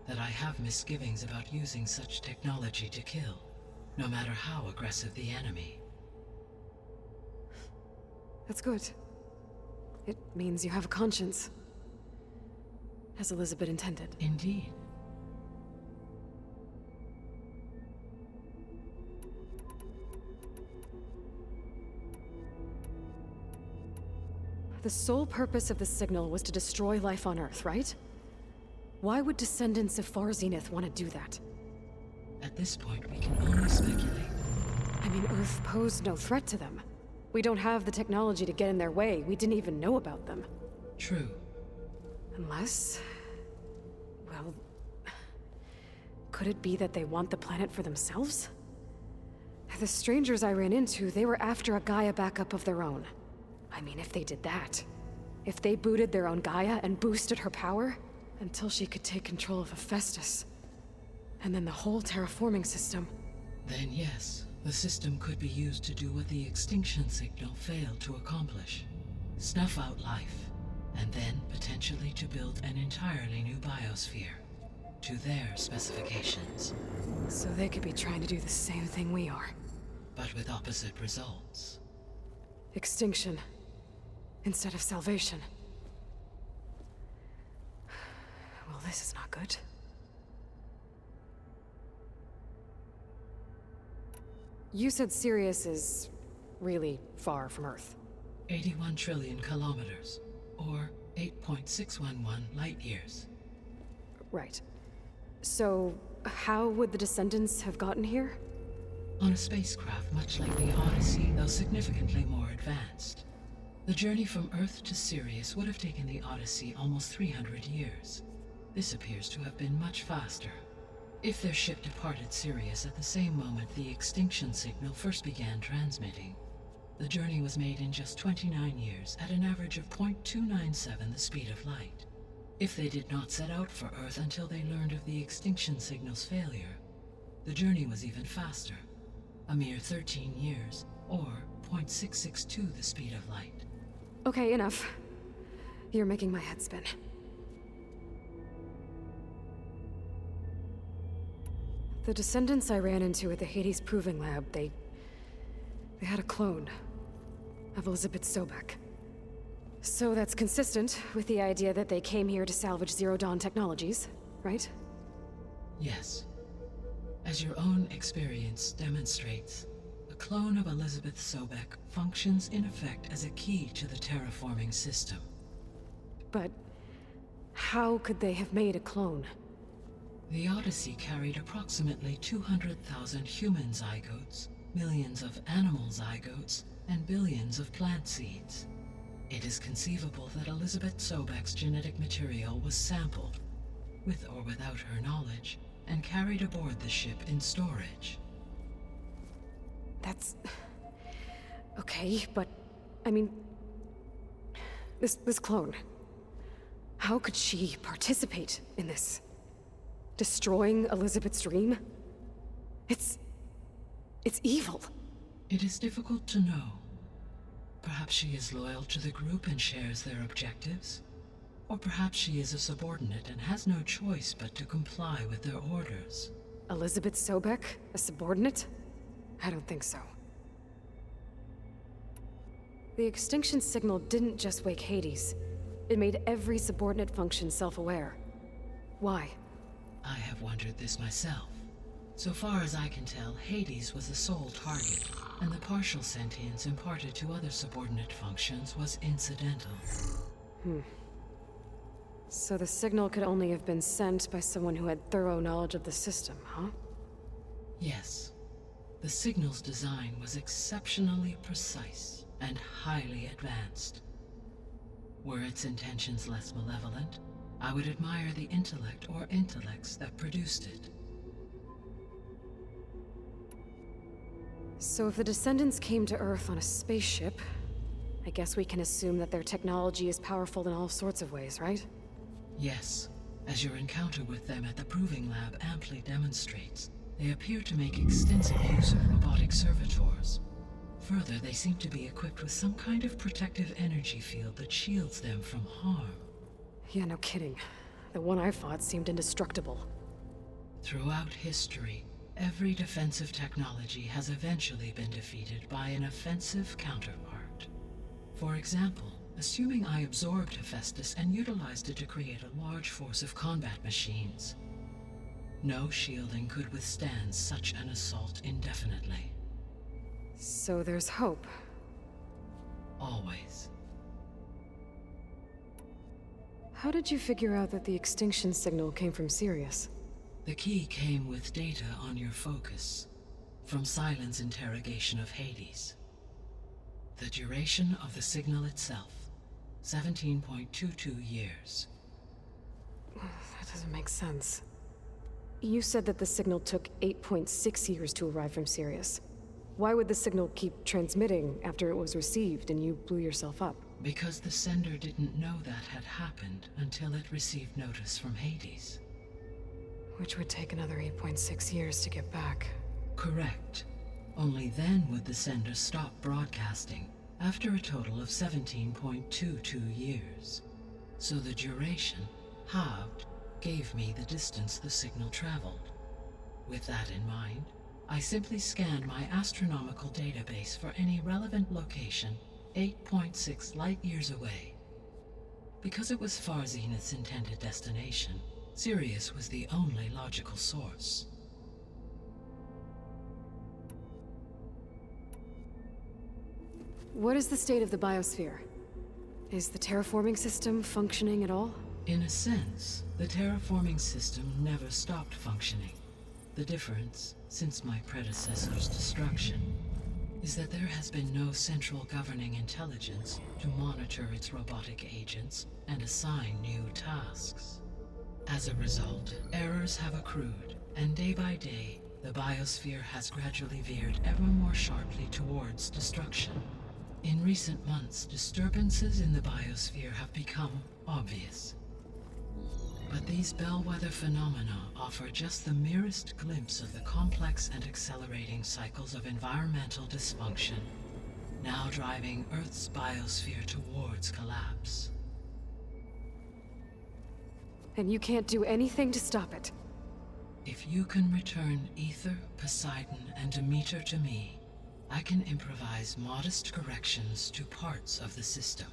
that I have misgivings about using such technology to kill, no matter how aggressive the enemy. That's good. It means you have a conscience. As Elizabeth intended. Indeed. The sole purpose of the signal was to destroy life on Earth, right? Why would descendants of Far Zenith want to do that? At this point, we can only speculate. I mean, Earth posed no threat to them. We don't have the technology to get in their way. We didn't even know about them. True. Unless... well... could it be that they want the planet for themselves? The strangers I ran into, they were after a Gaia backup of their own. I mean, if they did that... if they booted their own Gaia and boosted her power... until she could take control of Hephaestus. And then the whole terraforming system. Then yes, the system could be used to do what the extinction signal failed to accomplish. Snuff out life, and then potentially to build an entirely new biosphere. To their specifications. So they could be trying to do the same thing we are. But with opposite results. Extinction. Instead of salvation. Well, this is not good. You said Sirius is really far from Earth. 81 trillion kilometers, or 8.611 light years. Right. So, how would the descendants have gotten here? On a spacecraft much like the Odyssey, though significantly more advanced. The journey from Earth to Sirius would have taken the Odyssey almost 300 years. This appears to have been much faster. If their ship departed Sirius at the same moment the extinction signal first began transmitting, the journey was made in just 29 years at an average of 0.297 the speed of light. If they did not set out for Earth until they learned of the extinction signal's failure, the journey was even faster, a mere 13 years, or 0.662 the speed of light. Okay, enough. You're making my head spin. The descendants I ran into at the Hades Proving Lab, they had a clone of Elizabeth Sobek. So that's consistent with the idea that they came here to salvage Zero Dawn technologies, right? Yes. As your own experience demonstrates, a clone of Elizabeth Sobek functions in effect as a key to the terraforming system. But how could they have made a clone? The Odyssey carried approximately 200,000 human zygotes millions of animal zygotes, and billions of plant seeds. It is conceivable that Elizabeth Sobek's genetic material was sampled, with or without her knowledge, and carried aboard the ship in storage. That's... okay, but... I mean... This clone... How could she participate in this? Destroying Elizabeth's dream? It's evil. It is difficult to know. Perhaps she is loyal to the group and shares their objectives. Or perhaps she is a subordinate and has no choice but to comply with their orders. Elizabeth Sobek, a subordinate? I don't think so. The extinction signal didn't just wake Hades. It made every subordinate function self-aware. Why? I have wondered this myself. So far as I can tell, Hades was the sole target, and the partial sentience imparted to other subordinate functions was incidental. So the signal could only have been sent by someone who had thorough knowledge of the system, huh? Yes. The signal's design was exceptionally precise and highly advanced. Were its intentions less malevolent, I would admire the intellect or intellects that produced it. So if the descendants came to Earth on a spaceship, I guess we can assume that their technology is powerful in all sorts of ways, right? Yes. As your encounter with them at the Proving Lab amply demonstrates, they appear to make extensive use of robotic servitors. Further, they seem to be equipped with some kind of protective energy field that shields them from harm. Yeah, no kidding. The one I fought seemed indestructible. Throughout history, every defensive technology has eventually been defeated by an offensive counterpart. For example, assuming I absorbed Hephaestus and utilized it to create a large force of combat machines. No shielding could withstand such an assault indefinitely. So there's hope. Always. How did you figure out that the extinction signal came from Sirius? The key came with data on your focus, from Silent's interrogation of Hades. The duration of the signal itself, 17.22 years. That doesn't make sense. You said that the signal took 8.6 years to arrive from Sirius. Why would the signal keep transmitting after it was received and you blew yourself up? Because the sender didn't know that had happened until it received notice from Hades. Which would take another 8.6 years to get back. Correct. Only then would the sender stop broadcasting, after a total of 17.22 years. So the duration, halved, gave me the distance the signal traveled. With that in mind, I simply scanned my astronomical database for any relevant location 8.6 light-years away. Because it was far Zenith's intended destination, Sirius was the only logical source. What is the state of the biosphere? Is the terraforming system functioning at all? In a sense, the terraforming system never stopped functioning. The difference, since my predecessor's destruction, is that there has been no central governing intelligence to monitor its robotic agents and assign new tasks. As a result, errors have accrued, and day by day, the biosphere has gradually veered ever more sharply towards destruction. In recent months, disturbances in the biosphere have become obvious. But these bellwether phenomena offer just the merest glimpse of the complex and accelerating cycles of environmental dysfunction, now driving Earth's biosphere towards collapse. And you can't do anything to stop it? If you can return Ether, Poseidon, and Demeter to me, I can improvise modest corrections to parts of the system.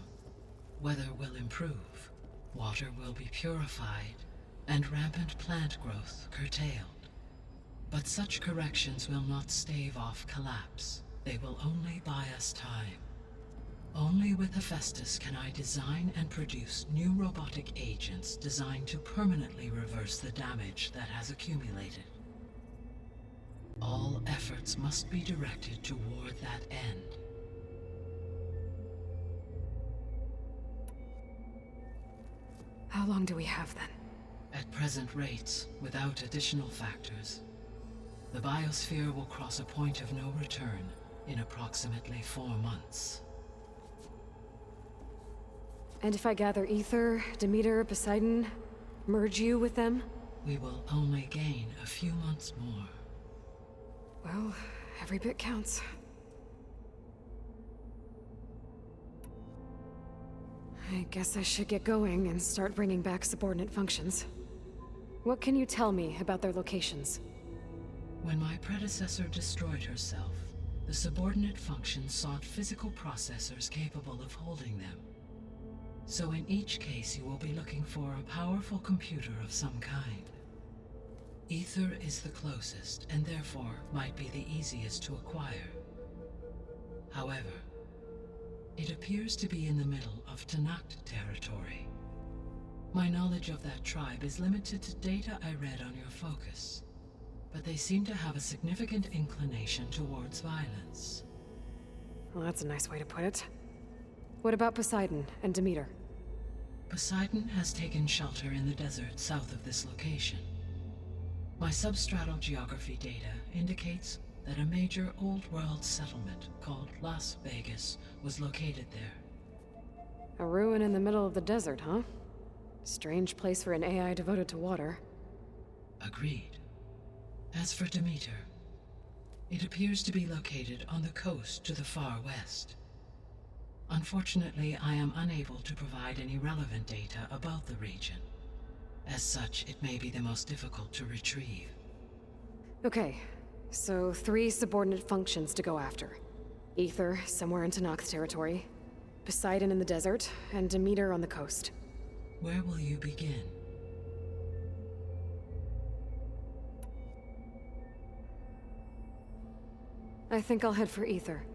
Weather will improve, water will be purified, and rampant plant growth curtailed. But such corrections will not stave off collapse. They will only buy us time. Only with Hephaestus can I design and produce new robotic agents designed to permanently reverse the damage that has accumulated. All efforts must be directed toward that end. How long do we have then? At present rates, without additional factors, the biosphere will cross a point of no return in approximately 4 months. And if I gather Ether, Demeter, Poseidon, merge you with them? We will only gain a few months more. Well, every bit counts. I guess I should get going and start bringing back subordinate functions. What can you tell me about their locations? When my predecessor destroyed herself, the subordinate functions sought physical processors capable of holding them. So in each case you will be looking for a powerful computer of some kind. Ether is the closest, and therefore might be the easiest to acquire. However, it appears to be in the middle of Tanact territory. My knowledge of that tribe is limited to data I read on your focus, but they seem to have a significant inclination towards violence. Well, that's a nice way to put it. What about Poseidon and Demeter? Poseidon has taken shelter in the desert south of this location. My substratal geography data indicates that a major old-world settlement called Las Vegas was located there. A ruin in the middle of the desert, huh? Strange place for an AI devoted to water. Agreed. As for Demeter, it appears to be located on the coast to the far west. Unfortunately, I am unable to provide any relevant data about the region. As such, it may be the most difficult to retrieve. Okay, so 3 subordinate functions to go after. Ether, somewhere in Tanact territory. Poseidon in the desert, and Demeter on the coast. Where will you begin? I think I'll head for Ether.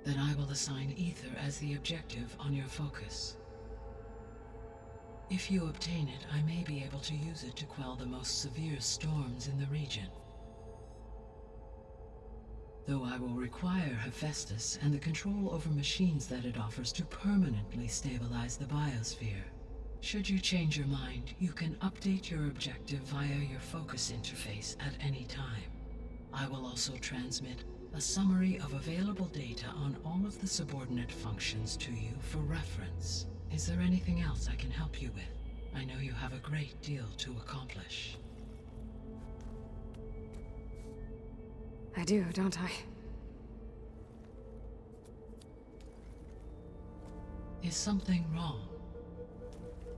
Then I will assign Ether as the objective on your focus. If you obtain it, I may be able to use it to quell the most severe storms in the region. Though I will require Hephaestus and the control over machines that it offers to permanently stabilize the biosphere. Should you change your mind, you can update your objective via your focus interface at any time. I will also transmit a summary of available data on all of the subordinate functions to you for reference. Is there anything else I can help you with? I know you have a great deal to accomplish. I do, don't I? Is something wrong?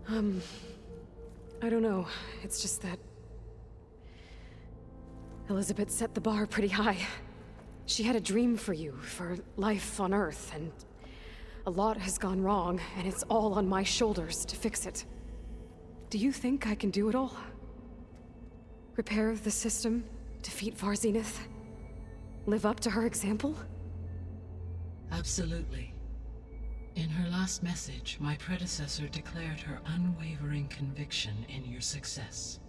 I don't know. It's just that Elizabeth set the bar pretty high. She had a dream for you, for life on Earth, and a lot has gone wrong, and it's all on my shoulders to fix it. Do you think I can do it all? Repair the system, defeat Varzenith, live up to her example? Absolutely. In her last message, my predecessor declared her unwavering conviction in your success.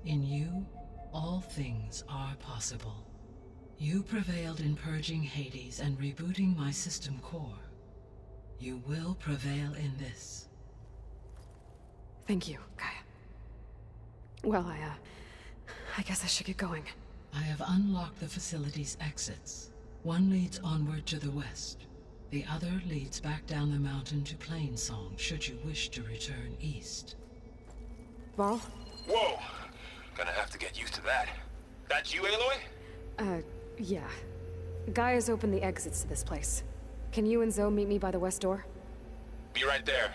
In you, all things are possible. You prevailed in purging Hades and rebooting my system core. You will prevail in this. Thank you, Gaia. Well, I guess I should get going. I have unlocked the facility's exits. One leads onward to the west. The other leads back down the mountain to Plainsong, should you wish to return east. Varl? Whoa! Gonna have to get used to that. That's you, Aloy? Yeah. Gaia's opened the exits to this place. Can you and Zoe meet me by the west door? Be right there.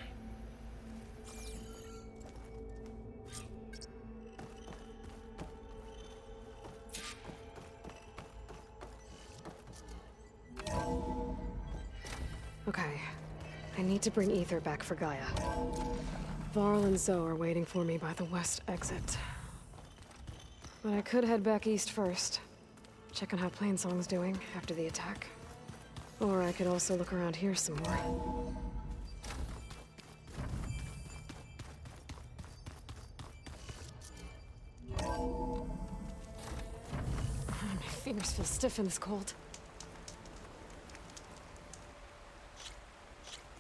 Okay. I need to bring Ether back for Gaia. Varl and Zoe are waiting for me by the west exit. But I could head back east first. Check on how Plainsong's doing after the attack. Or I could also look around here some more. fingers feel stiff in this cold.